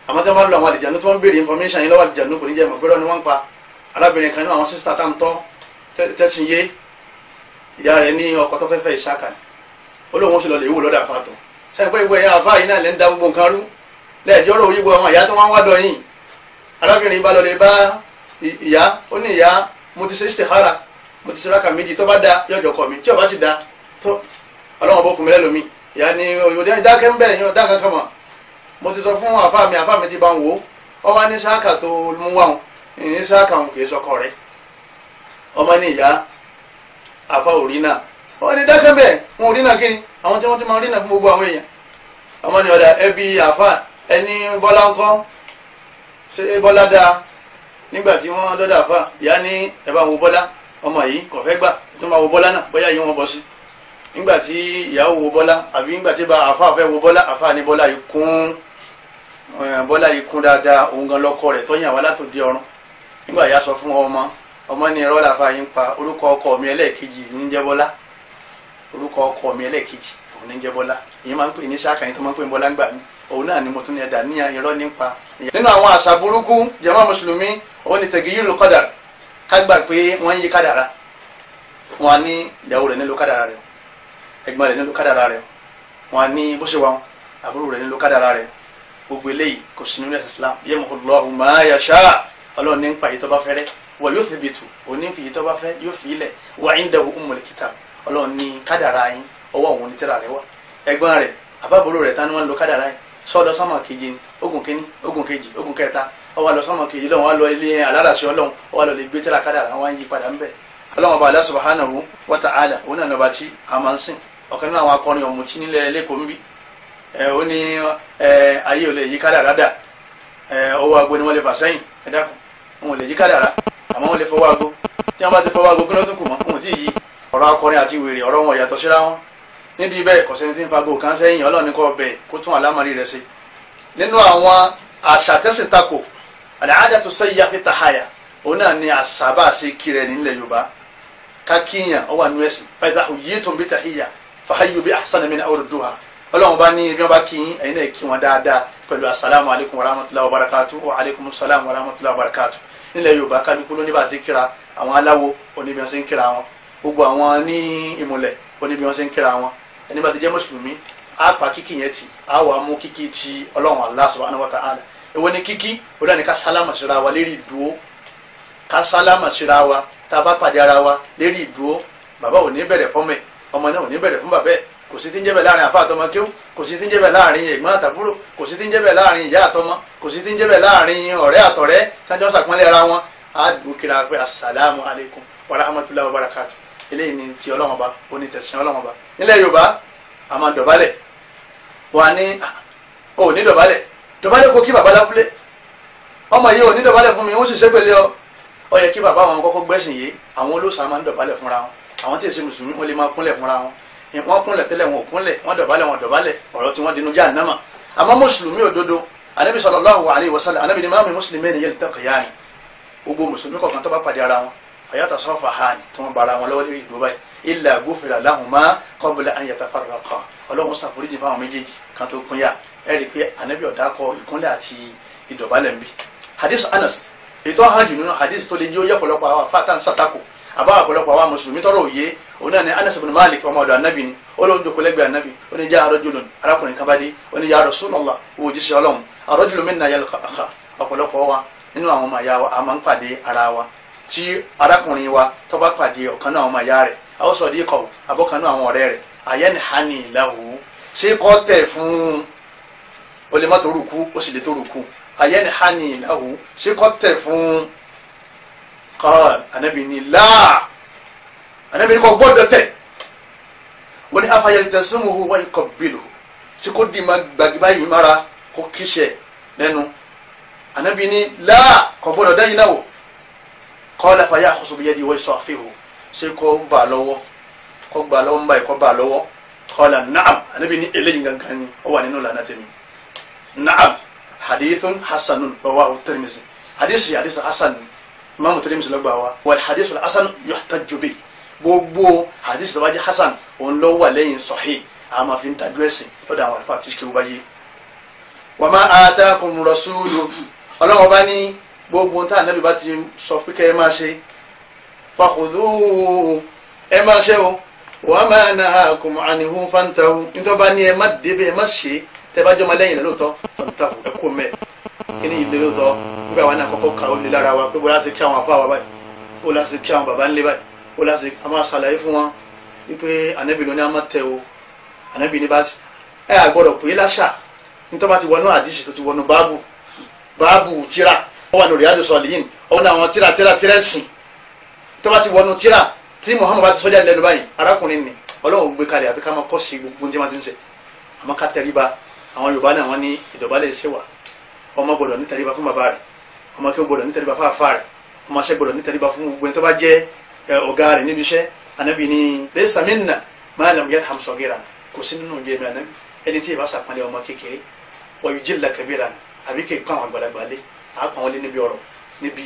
àmọ́ tí wọ́n bá lọ àwọn àlìjànú tí wọ́n ń béèrè information yìí lọ́wọ́ àlìjànú kò ní jẹ́ mọ̀ gbọ́dọ̀ ni wọ́n ń pa arábìnrin kan ní àwọn sísítà tá ń tọ́ tẹ́sí yé ìyá rẹ̀ ní ọkọ tó fẹ́fẹ́ ìsáka ni olóhùn sì lọ lè wò lọ́dà fàtọ̀ sẹ́yìn pé ìwé ẹ̀yà àfáà yìí náà lẹ́ ń da gbogbo nǹkan rú lẹ́ẹ̀jọ́ rò yíbo àwọn ìyá tó wọ́n wá dọ̀ yìí arábìnrin bá lọ lè bá ìyá ó ní ìyá mo ti ṣe istikhara mo ti ṣe rákà méjì tó bá da yọjọ kọ mi tí ó bá sì da tó ọlọ́wọ́n bó fún mi lẹ́lòmí ìyá ni òyòdì dákẹ́ ń bẹ̀ yín ọ̀dà kankan mọ̀ mo ti sọ fún àfáà mi ti bá ń wò ó wá ní sáàkà tó mú wà wọn ní sáàkà wọn kì í sọkọ rẹ ọmọ ní ìyá àfa òrí náà wọ́n ní dákẹ́ bẹ́ẹ̀ wọn ò rí náà kí ni àwọn tí wọ́n ti máa rí náà fún gbogbo àwọn èèyàn ọmọ ní ọ̀dà ẹbí àfa ẹni bọ́lá ńkọ́ ṣé bọ́lá dáa nígbà tí wọ́n dọ́dà àfa ìyá ní ẹ̀bá wo bọ́lá ọmọ yìí kò fẹ́ gbà tó máa wo bọ́lá náà bóyá yìí wọ́n bọ́ sí nígbà tí ìyàwó wo bọ́lá àbí nígbà tí àfa fẹ́ wo bọ́lá àfa ní bọ́lá yìí kún dáadáa òun gan lọ́kọ rẹ̀ tọ́yìn àwa látòdì ọ̀run nígbà ìyá sọ fún ọmọ ní ẹ̀rọ làfa yìí ń pa orúkọ ọkọ mi ẹlẹ́ẹ̀kejì ní jẹ́ bọ́lá orúkọ ọkọ mi ẹlẹ́ẹ̀kejì òun ní jẹ́ bọ́lá ìyẹn máa ń pè ní sáàkà yìí tó máa ń pè ní bọ́lá ń gbà mí òun náà ni mo tún ní ẹ̀dà ní irọ́ nípa. nínú àwọn àṣà burúkú jàmá mùsùlùmí òun ni taghyirul qadar ká gbà pé wọ́n yí kádàrá wọn ní ìyàwó rẹ̀ nílò kádàrá rẹ̀ ẹ̀gbọ́n rẹ̀ nílò kádàrá rẹ̀ wọn ní bó ṣe wà wọn àbúrò rẹ̀ nílò kádàrá rẹ̀ gbogbo eléyìí kò sí nínú ẹ̀sìn Islam yamhullahu ma yasha ọlọ́run ní ń pa èyí tó bá fẹ́ rẹ́ wa yuthbitu òní fi èyí tó bá fẹ́ yóò fi ilẹ̀ wa indahu ummul kitab ọlọ́run ní kádàrá yín ọwọ́ òun ní tẹ́ra rẹ̀ wá ẹ̀gbọ́n rẹ̀ àbábòrò rẹ̀ tán ni wọ́n lo kádàrá yín sọ́dọ̀ sọ́mọ kejì ni ogun kínní ogun kejì ogun kẹta ọwọ́ lọ sọ́mọ kejì lọ́wọ́ lọ ilé aláràṣẹ ọlọ́run ọwọ́ lọ lè gbé tẹ́ra kádàrá wọn yí padà ń bẹ̀ ọlọ́run ọba Allah subhanahu wa ta'ala òun náà lọ́ba tí a máa ń sìn ọ̀kan nínú àwọn akọrin ọ̀mùtí nílẹ̀ lẹ́kọ̀ọ́ ń bí ó ní ayé ò lè yí kádàrá dà ọwọ́ agbo ni wọ́n lè fà sẹ́yìn ẹ dákun wọn ò lè yí kádàrá àmọ́ wọ́n lè fọwọ́ agbo tí wọ́n bá ti fọwọ́ agbo kí ló tún kù mọ́ wọn ò tí ì yí ọ̀rọ̀ akọrin àti wèrè ọ̀rọ̀ wọn yàtọ̀ síra wọn nídìí bẹ́ẹ̀ kọ̀sẹ́ni tí ń fagbó kan sẹ́yìn ọlọ́run ní kọ́ bẹ́ẹ̀ kó tún àlámọ̀rí rẹ̀ ṣe nínú àwọn àṣà tẹ́sìn tako al-'adatu sayyi'a fi tahaya òun náà ni àṣà bá a ṣe kiri ẹni nílẹ̀ Yorùbá ká kíyàn ọwọ́ àánú ẹ̀sìn idha huyyitum bi tahiyya fahayyu bi ahsana minha aw rudduha ọlọ́run bá ní bí wọ́n bá kíyìn ẹ̀yin náà kí wọn dáadáa pẹ̀lú assalamu alaikum wa rahmatullahi wa barakatuh wa alaikum assalam wa rahmatullahi wa barakatuh nílẹ̀ Yorùbá kálukú ló ní bá a ti kíra àwọn aláwo oníbi wọn ṣe ń kíra wọn gbogbo àwọn ní ìmùlẹ̀ oníbi wọn ṣe ń kíra wọn ẹni bá ti jẹ́ mùsùlùmí á pa kíkì yẹn ti á wà mú kíkì ti ọlọ́run Allah subhanahu wa ta'ala èwo ni kíkì ó dà ní ká sálámà síra wa lérí ìdúró ká sálámà síra wa tá a bá pàdé ara wa lérí ìdúró bàbá ò ní bẹ̀rẹ̀ fọ́mọ ẹ̀ ọmọ náà ò ní bẹ̀rẹ̀ fún bàbá ẹ̀ kò sí tí ń jẹ́ bẹ́ẹ̀ láàrin àfa àtọmọ kéwú, kò sí tí ń jẹ́ bẹ́ẹ̀ láàrin ẹ̀gbọ́n àtàbúrò, kò sí tí ń jẹ́ bẹ́ẹ̀ láàrin ìyá àtọmọ, kò sí tí ń jẹ́ bẹ́ẹ̀ láàrin ọ̀rẹ́ àtọ̀rẹ́ sájọ́ sàpọ́nlé ara wọn. á dùn kíra pé assalamu alaikum wa rahmatullahi wa barakatuh. eléyìí ni ti Ọlọ́run Ọba, ó ní tẹ̀sán Ọlọ́run Ọba. nílẹ̀ Yorùbá a máa dọ̀bálẹ̀, wà ní ò ní dọ̀bálẹ̀ kó kí bàbá lábúlé, ọmọ yìí ò ní dọ̀bálẹ̀ fún mi, ó sì ṣépele ọ. Ó yẹ kí bàbá wọn kọ́kọ́ gbẹ́sìn yìí. àwọn olóòṣà máa ń dọ̀bálẹ̀ fúnra wọn, àwọn tí èsì mùsùlùmí wọn lè máa kúnlẹ̀ fúnra wọn. wọ́n kúnlẹ̀ tẹ́lẹ̀ wọn ò kúnlẹ̀, wọ́n dọ̀bálẹ̀ ọ̀rọ̀ tí wọ́n dinú jahannama. àmọ́ mùsùlùmí òdodo, Ànábì sallallahu alaihi wasallam, Ànábì ní ma min muslimayni yaltaqiyani, gbogbo mùsùlùmí kọ̀ọ̀kan tó bá pàdé ara wọn fayatasafahani tí wọ́n bára wọn lọ́wọ́ lórí ìdúró báyìí illa ghufira lahuma qabla an yatafarraqa. Ọlọ́run ṣàforíjì fáwọn méjèèjì kan tó kún yà. ẹ rí i pé Ànábì ọ̀dà kọ ìkúnlẹ̀ àti ìdọ̀bálẹ̀ ń bí. hadith Anas ètò hàn jù nínú hadith tó lè jẹ́ oyè ọ̀pọ̀lọpọ̀ àwọn afáàtàn sàtàkù àbá ọ̀pọ̀lọpọ̀ àwọn mùsùlùmí tọrọ òye. òun náà ni Anas ibn Malik ọmọ ọ̀dọ̀ Ànábì ni olóhùn tó kọlẹ́gbẹ̀ẹ́ Ànábì ó ní jaa rajulun, arákùnrin kan bá dé ó ní ya Rasulullah, òjíṣẹ́ Ọlọ́run, ar-rajulu minna yalqa akha, ọ̀pọ̀lọpọ̀ wa nínú àwọn ọmọ ìyá wa a máa ń pàdé ara wa. tí arákùnrin wa tó bá pàdé ọ̀kan náà ọmọ ìyá rẹ̀ àwọn sadiqahu abọ́kan náà àwọn ọ̀rẹ́ rẹ̀ ayanhani lahu, ṣé kọ́ tẹ̀ fún o lè má tó rùkú ó sì lè tó rùkú, ayanhani lahu, ṣé kọ́ tẹ̀ fún. qala Ànábì ní la, Ànábì ní kò gbọ́dọ̀ tẹ̀. wọ́n ní afayaltasimuhu wa yuqabbiluhu, ṣé kò dì má gbàgbé báyìí mára kó kíṣẹ̀ lẹ́nu. Ànábì ní la, kò gbọ́dọ̀ dẹ́yìn náà wò. qala fayakhudhu biyadihi wa yusafihu, ṣé kò bà lọ́wọ́ kò gbà lọ́wọ́ ń báyìí kò bà lọ́wọ́. qala na'am, Ànábì ní eléyìí gangan ni ó wà nínú lànà tèmi. na'am hadithun hasanun rawahu Tirmidhi, hadith hasan Imam Tirmidhi ló gbà wá. wal hadithul hasan yuhtajju bihi, gbogbo hadith tó bá jẹ́ hasan òun ló wà lẹ́yìn sahih, a máa fi ń dájú ẹ̀sìn lọ́dọ̀ àwọn àlùfáà tí kí ó bá yé. wa ma atakum rasulu, Ọlọ́run bá ní gbogbo tá Ànábì bá ti sọ pé kẹ́ ẹ máa ṣe fakhudhu, ẹ máa ṣe o. wa ma nahakum anhu fantahu, nítorí bá ní ẹ má débẹ̀ ẹ má ṣe tẹ́ bá jọmọ lẹ́yìn lóòótọ́ fantahu, ẹ kó mẹ́ kí ni ìlú lóòótọ́. nígbà wà ní àkọ́kọ́ ka ó lè lára wa pé bó láti kí àwọn afá wa báyìí, bó láti kí àwọn bàbá ńlẹ̀ báyìí, bó láti a máa ṣàlàyé fún wọn wípé Ànábì ló ní a máa tẹ o. Ànábì ní bá ẹ àgbọ̀dọ̀ pé láṣà nítorí bá ti wọnú àdìsí tó ti wọnú báàbù tíra, ó wà ní Riyadus Salihin, ó wà ní àwọn tíra sìn tó bá ti wọnú tíra tí Muhammad bá ti sọ́jà lẹ́nu báyìí, arákùnrin ni Ọlọ́run gbé kalẹ̀ àfi ká máa kọ́ sí gbogbo tí wọ́n ti ń ṣe. àmọ́ ká tẹríba, àwọn Yorùbá náà wọ́n ní ìdọ̀bálẹ̀ ṣe wà. ọmọ gbọ́dọ̀ ní tẹríba fún bàbá rẹ̀, ọmọ kí ó gbọ́dọ̀ ní tẹríba fún àfáà rẹ̀, ọmọ ṣẹ́ gbọ́dọ̀ ní tẹríba fún gbogbo ẹni tó bá jẹ́ ọ̀gá rẹ̀ níbi iṣẹ́. Ànábì ní laysa minna ma lam yarham saghirana, kò sí nínú jẹ́ mi Ànábì ẹni tí ì bá sàpọ́nlé ọmọ kékeré wa yujilla kabirana, àbí kí kọ́ àwọn àgbàlagbà lé àápọn wọn lé níbi ọ̀rọ̀, níbi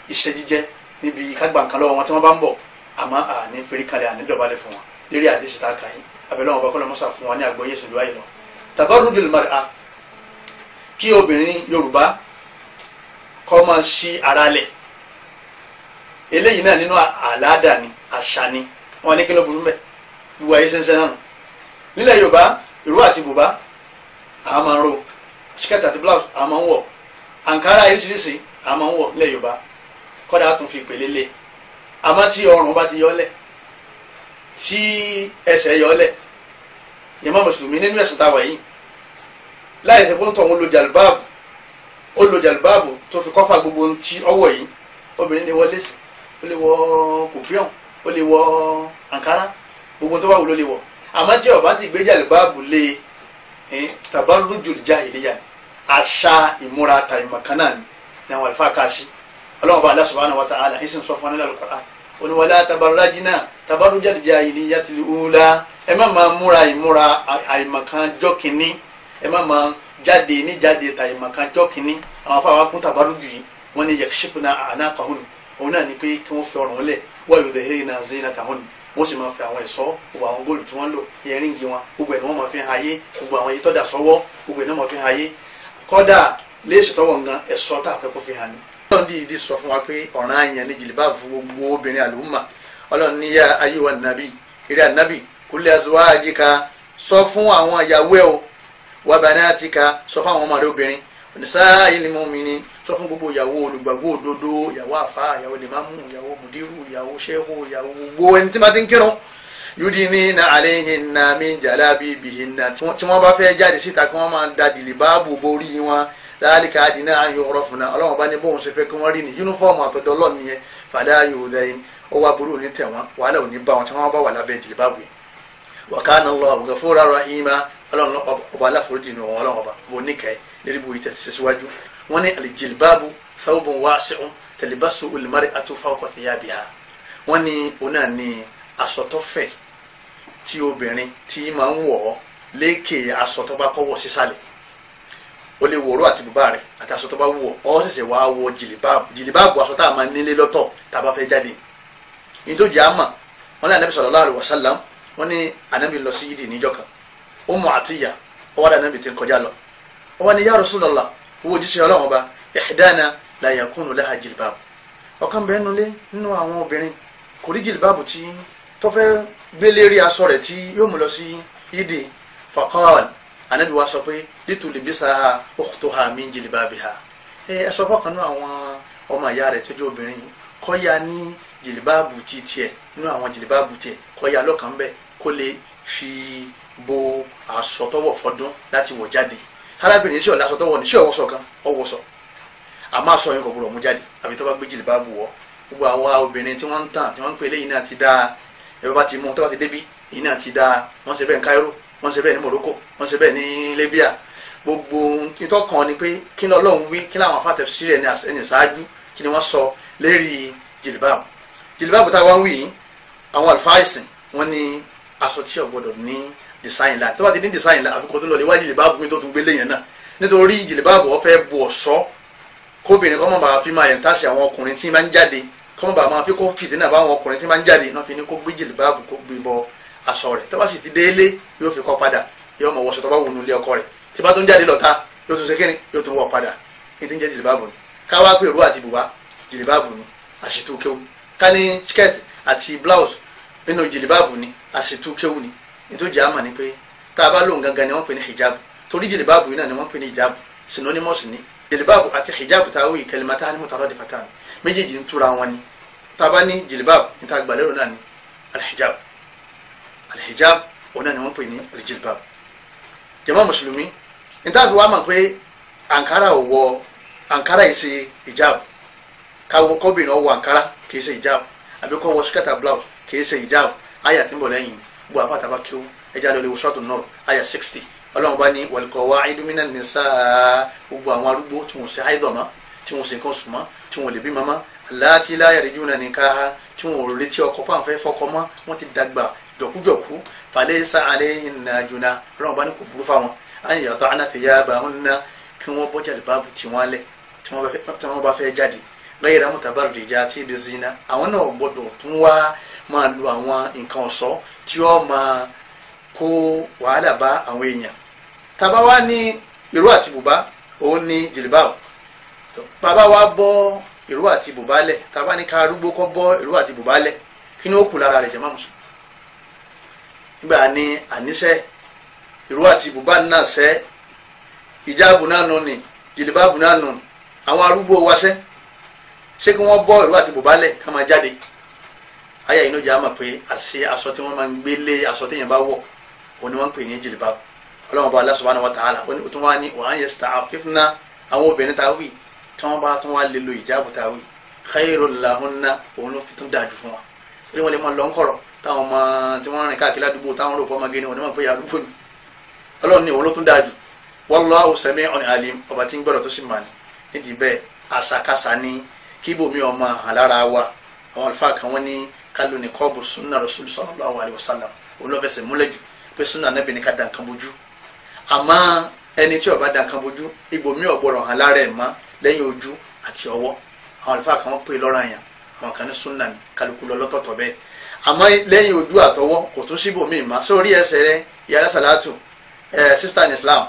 iṣẹ́ jíjẹ́, níbi kágbà nǹkan lọ́wọ́ wọn tí wọ́n bá ń bọ̀. àmọ́ àní fèrè kalẹ̀ àní dọ̀bálẹ̀ fún wọn lérí àdéṣe tá a kà yín. abẹ́lẹ́ wọn bá kọ́ lọ́mọ́sà fún wọn ní àgbọ́yé sùn lọ́wọ́ yìí lọ. tabarrujul mar'a, kí obìnrin Yorùbá kọ́ máa ṣí ara lẹ̀, eléyìí náà nínú àlàádà ni, àṣà ni. wọn ní kí ló burú mẹ́, ìwà ayé sẹ́nsẹ́ náà. nílẹ̀ Yorùbá ìró àti bùbá àwọn máa ń ro, skirt àti blouse àwọn máa ń wọ̀, àǹkárá oríṣiríṣi àwọn máa ń wọ̀ nílẹ̀ Yorùbá, kọ́dà tún fi ìpele lé. àmọ́ tí ọrùn bá ti yọlẹ̀, tí ẹsẹ̀ yọlẹ̀, ìmọ̀ mùsùlùmí nínú ẹ̀sìn táwa yìí láì ṣe pé ń tọ̀ wọn lo jàlbáàbù tó fi kọ́fà gbogbo ohun tí ọwọ́ yìí. obìnrin lè wọ lẹ́sì, ó lè wọ kòfíọ̀n, ó lè wọ àǹkárá, gbogbo tó bá wù ló lè wọ. àmọ́ tí ó bá ti gbé jàlbáàbù lé tabarrujul jahiliya, àṣà ìmúra tàìmọ̀kan náà ni àwọn àlùfáà ká sí. Ọlọ́run bá Allah subhanahu wa ta'ala ìsìn sọ fún nílẹ̀ Al-Qur'an, ó ní wala tabarrajna tabarrujal jahiliyatil ula, ẹ má máa múra ìmúra àìmọ̀kan jọ́ kìíní, ẹ má máa jáde ní jáde tàìmọ̀kan jọ́ kìíní. àwọn afáwà kún tabarruju yìí wọ́n ní yakshifna a'naqahun, òun náà ni pé kí wọ́n fi ọrùn lẹ̀, wa yudhhirna zinatahun, wọ́n sì máa fi àwọn ẹ̀ṣọ́, gbogbo àwọn góòlù tí wọ́n lò, ẹ̀ríngì wọn, gbogbo ẹ̀ ni wọ́n máa fi hàn ayé, gbogbo àwọn ìtọ́jà sọ́wọ́, gbogbo ẹ̀ ni wọ́n máa fi hàn ayé. kọ́dà léèṣì tọ́wọ́ nǹkan ẹ̀ṣọ́ tá a fẹ́ kó fi hàn ní. Ọlọ́run dìídì sọ fún wa pé ọ̀ràn àyàn ní jìlìbá fún gbogbo obìnrin àlùmọ́. Ọlọ́run ní yá ayyuhan nabi, eré ànábì, kulli azwajika, sọ fún àwọn ìyàwó ẹ̀ o, wa banatika, sọ fún àwọn ọmọ rẹ̀ obìnrin, nisa'il mu'minin, sọ fún gbogbo ìyàwó olùgbàgbọ́ òdodo, ìyàwó àfáà, ìyàwó lèmámù, ìyàwó mùdírù, ìyàwó ṣẹ́hù, ìyàwó gbogbo ẹni tí ma ti ń kírun. yudinina alayhinna min jalabibihinna tí wọ́n bá fẹ́ jáde síta kí wọ́n máa da jìlìbáàbù borí wọn dhalika adina an yu'rafna ọlọ́run bá ní bóun ṣe fẹ́ kí wọ́n rí ní yúnífọ́ọ̀mù àtọ̀dọ̀ ọlọ́run yẹn fala yu'dhayn ó wá burú ní tẹ̀wọ́n wàhálà ò ní bá wọn tí wọ́n bá wà lábẹ́ jìlìbáàbù yẹn wa kana Allahu ghafuran rahima ọlọ́run ọba aláforíjì ní ọ̀hún ọlọ́run ọba bó níkẹ́ lérí bu ìtẹ̀ síwájú wọ́n ní al-jilbabu thawbun wasi'un talibasu al-mar'atu fawqa thiyabiha wọ́n ní òun náà ní aṣọ tó fẹ̀ tí obìnrin tí máa ń wọ̀ lékè aṣọ tó bá kọ́wọ́ sísàlẹ̀ ó lè wọ̀rọ̀ àti bùbá rẹ̀ àti aṣọ tó bá wọ̀ ọ́ ṣẹ̀ṣẹ̀ wá wọ jìlìbáàbù aṣọ tá a máa nílé lọ́tọ̀ tá a bá fẹ́ jáde ní tó jẹ́ àmà wọ́n ní Ànábì sallallahu alaihi wasallam wọ́n ní Ànábì lọ sí yídì níjọ́ kan Ummu Atiyya ọwọ́ dà Ànábì tí ń kọjá lọ ọwọ́ ni ya Rasulullah owó jíṣẹ́ ọlọ́run ọba ihdana la yakunu laha jìlìbáàbù ọ̀kan bẹ́ẹ̀ nulẹ̀ nínú àwọn obìnrin kò rí jìlìbáàbù tí tó fẹ́ gbé lérí aṣọ rẹ̀ tí yóò mú lọ sí yídì faqal Ànábì wa sọ pé litulbisaha ukhtuha min jilbabiha ẹ sọ fọkàn nínú àwọn ọmọ ìyá rẹ̀ tó jẹ́ obìnrin kó ya ní jìlìbáàbù tiẹ̀ nínú àwọn jìlìbáàbù tiẹ̀ kó ya lọ́kàn bẹ́ẹ̀ kó lè fi bo aṣọ tọwọ́ fọdún láti wọ̀ jáde arábìnrin sí ọ̀la aṣọ tọwọ́ ní sí ọwọ́sọ kan ọwọ́sọ àmọ́ aṣọ yẹn kò gbọdọ̀ mú jáde àbí tó bá gbé jìlìbáàbù wọ̀ gbogbo àwọn obìnrin tí wọ́n ń tàn tí wọ́n ń pè léyìn náà ti dáa ẹ bá ti mú tó bá ti débi èyí náà ti dáa wọ́n ṣe bẹ́ẹ̀ ní Cairo wọ́n ṣe bẹ́ẹ̀ ní Morocco wọ́n ṣe bẹ́ẹ̀ ní Libya gbogbo ìtọ́kàn ni pé kí ni Ọlọ́run wí kí làwọn afáàtẹ̀ sí rẹ̀ ní ṣáájú kí ni wọ́n sọ lérí jìlìbáàbù tá a wá ń wí yìí àwọn àlùfáà ìsìn wọ́n ní aṣọ tí ò gbọdọ̀ ní design line tó bá ti ní design line àfikún tó lọ lè wá jìlìbáàbù mi tó tún gbé léyìn náà nítorí jìlìbáàbù ó fẹ́ bu ọ̀ṣọ́ kóbìnrin kọ́ mọ̀ bá fi máa yẹn táṣì àwọn ọkùnrin tí máa ń jáde kọ́ mọ̀ bá máa fi kó fìtínà bá àwọn ọkùnrin tí máa ń jáde náà fi ní kó gbé jìlìbáàbù kó gbé bọ aṣọ rẹ̀ tó bá sì ti délé yóò fi kọ́ padà yóò mọ̀ wọṣọ tó bá wù nú ilé ọkọ rẹ̀ tí bá tún jáde lọ́ta yóò tún ṣe kíni yóò tún wọ̀ padà ní ti ń jẹ́ jìlìbáàbù ni káwá pé ìró àti bùbá jìlìbáàbù ni àṣìtú kéwù ká ní skirt àti blouse nínú jìlìbáàbù ni àṣìtú kéwù ni nítorí àmà ni pé tá a bá lóun gangan ni wọ́n pè ní hijab torí jìlìbáàbù yìí náà ni wọ́n pè ní hijab synonymous ni jìlìbáàbù àti hijab táwọn kalimatani mutaradifatan méjèèjì ń túra wọn ni tá a bá ní jìlìbáàbù ní ta gbàlérò náà ni alhijab òun náà ni wọ́n pè ní aljilbab jàmá mùsùlùmí níta fi wá mọ̀ pé ankara ò wọ ankara yìí ṣe hijab káwọ kọ́bìnrin ọwọ́ ankara kì í ṣe hijab àbí kọ́ wọ skata blouse kì í ṣe hijab àyà tí ń bọ̀ lẹ́yìn ni bó àpáta bá kíw ẹja lọ lè wọ sọ́ọ̀tún náà àyà 60 ọlọ́run bá ní wal qawaidu minan nisaa gbogbo àwọn arúgbó tí wọ́n ṣe àìdọ̀mọ́ tí wọ́n ṣe nǹkan sùnmọ́ tí wọ́n lè bí mama allati la yarjuna nikaha tí wọ́n retí ọkọ fáǹfẹ́ fọkọ mọ́ wọ́n ti dàgbà jọkújọkú falaysa alayhinna junah ọlọ́run bá ní kò burú fáwọn an yata'na thiyabahunna kí wọ́n bọ́ jàlíbáàbù tí wọ́n lẹ̀ tí wọ́n bá fẹ́ jáde ghayra mutabarrijati bizina àwọn náà gbọ́dọ̀ tún wá máa lo àwọn nǹkan ọ̀ṣọ́ tí ó máa kó wàhálà bá àwọn èèyàn tàbá wá ní ìró àti bùbá òun ní jìlìbáàbù bàbá wa bọ́ ìró àti bùbá lẹ̀ tàbá ní ká arúgbó kọ́ bọ́ ìró àti bùbá lẹ̀ kí ni ó kù lára rẹ̀ jàmá mùsùlùmí nígbà ní àníṣe ìró àti bùbá náà ṣẹ́ ìjáàbù náà nù ní jìlìbáàbù náà nù àwọn arúgbó wa ṣe kí wọ́n bọ́ ìró àti bùbá lẹ̀ ká máa jáde àyà inú jẹ́ àmà pé àṣẹ aṣọ tí wọ́n máa ń gbé lé aṣọ téèyàn bá wọ̀ òun ni wọ́n ń pè ní jìlìbáàbù ọlọ́run bá Allah subhanahu wa ta'ala ó tún wá ní wa an yasta'fifna àwọn obìnrin tá a wí tí wọ́n bá tún wá lè lo ìjáàbù tá a wí khairul lahunna òun ló fi tún dájú fún wa torí wọ́n lè mọ lọ́nkọ̀rọ̀ táwọn ọmọ tí wọ́n rìn káàkiri àdúgbò táwọn rò pọ́ ọmọge ni wọ́n ní mọ̀ pé àdúgbò ni ọlọ́run ní òun ló tún dájú wallahu sami'un alim ọba tí ń gbọ́dọ̀ tó sì mà ní nídìí bẹ́ẹ̀ àṣàkáṣà ní kíbòmí ọmọ hàn lára wa àwọn àlùfáà kan wọ́n ní kálù ní kọ́ọ̀bù sunna rasul sallallahu alayhi wa sallam òun ló fẹsẹ̀ múlẹ̀ jù pé sunna Ànábì ní ká dàn kan bójú àmọ́ ẹni tí ó bá dàn kan bójú ibòmí ọ̀gbọ̀rọ̀ hàn lára ẹ̀ mọ́ lẹ́yìn ojú àti ọwọ́ àwọn àlùfáà kan wọ́n pè lọ́rọ̀ àyàn àwọn kan ní sunna ní kálukú lọ lọ́tọ̀ọ̀tọ̀ bẹ́ẹ̀ àmọ́ lẹ́yìn ojú àtọwọ́ kò tún síbòmí mọ́ sórí ẹsẹ̀ rẹ yàrá sàlátù sister in Islam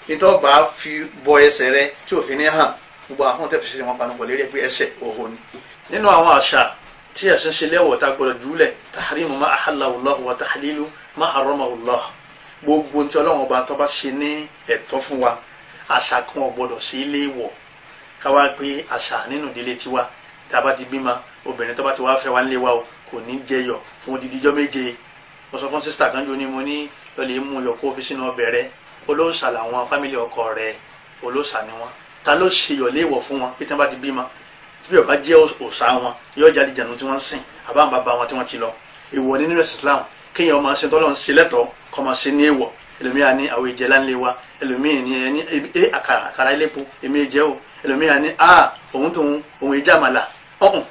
nítorí bá fi bọ ẹsẹ̀ rẹ tí òfin ní hàn gbogbo àwọn tẹ́ fi ṣe wọn panu pọ̀ lérí pé ẹsẹ̀ òhò ni. nínú àwọn àṣà tí ẹ̀sìn ṣe lẹ́wọ̀ tá gbọ́dọ̀ jùlẹ̀ tahrimu ma ahallahu Allah wa tahlilu ma haramahu Allah gbogbo tí Ọlọ́run ọba tó bá ṣe ní ẹ̀tọ́ fún wa àṣà kan ò gbọ́dọ̀ sí ilé wọ̀ káwá pé àṣà nínú ìdílé tiwa tá a bá ti bímọ obìnrin tó bá ti wá fẹ́ wá nílé wa o kò ní jẹyọ fún odidi ijọ́ méje mo sọ fún sísítà kan jò ní mo ní lọ lè mú yọ kó fi sínú ọbẹ̀ rẹ olóòṣà làwọn fámìlì ọkọ rẹ olóòṣà ni wọn ta ló ṣe yọ léèwọ̀ fún wọn bí tí wọn bá ti bímọ bí ọba jẹ́ òòṣà wọn yóò jáde jànú tí wọ́n ń sìn àbá bàbá wọn tí wọ́n ti lọ èèwọ̀ ní nínú Islam kéèyàn máa ṣe tọ́lọ́ ń ṣe lẹ́tọ̀ọ́ kọ́ máa ṣe ní èèwọ̀ ẹlòmíà ní àwọn ìjẹ́ láńlé wa ẹlòmíà ní ẹni àkàrà ilépo èmi ìjẹ́ o ẹlòmíà ní òun ìjà màlà àwọn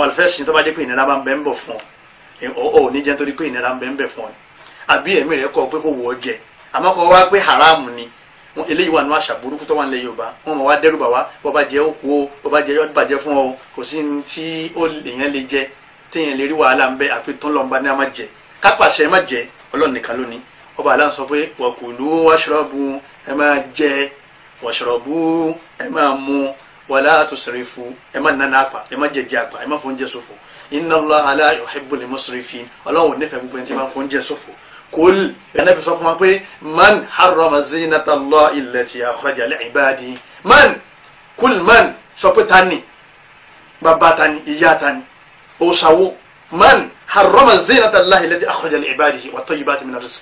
àlùfẹ́sìn tó bá dé pé ìnira bá ń bẹ ń bọ̀ fún ọ ní jẹ́ nítorí pé ìnira ń bẹ ń bẹ fún ọ àbí ẹ̀mí rẹ̀ kọ́ pé kò wọ́ jẹ àmọ́ kọ́ wá pé haramu ni eléyìí wà ní àṣà burúkú tó wà nílẹ̀ Yorùbá wọn mọ̀ wá dẹ́rù bà wá bọ́ba jẹ́ òkú o bọ́ba jẹ́ yọ́ọ́ bàjẹ́ fún ọ kò sí ní tí èèyàn lè jẹ téèyàn lè rí wàhálà ń bẹ àfi tán lọ́nba ní a máa jẹ kápàṣẹ ẹ má jẹ Ọlọ́run nìkan lónìí ọba aláǹ sọ pé wakulu washrabu ẹ máa jẹ washrabu ẹ máa mu wala tusrifu ẹ má nana apà ẹ má jẹjẹ apà ẹ má fọ oúnjẹ ṣòfò inna Allaha la yuhibbul musrifin Ọlọ́run nífẹ̀ẹ́ gbogbo ẹni tí máa fọ oúnjẹ ṣòfò kul ẹnẹbi sọ fún wa pé man harrama zinata Allahi allati akhraja li ibadi man kul man sọ pé tani bàbá tani ìyá tani òṣàwò man harrama zinata Allahi allati akhraja li ibadihi wa tayyibati min rizq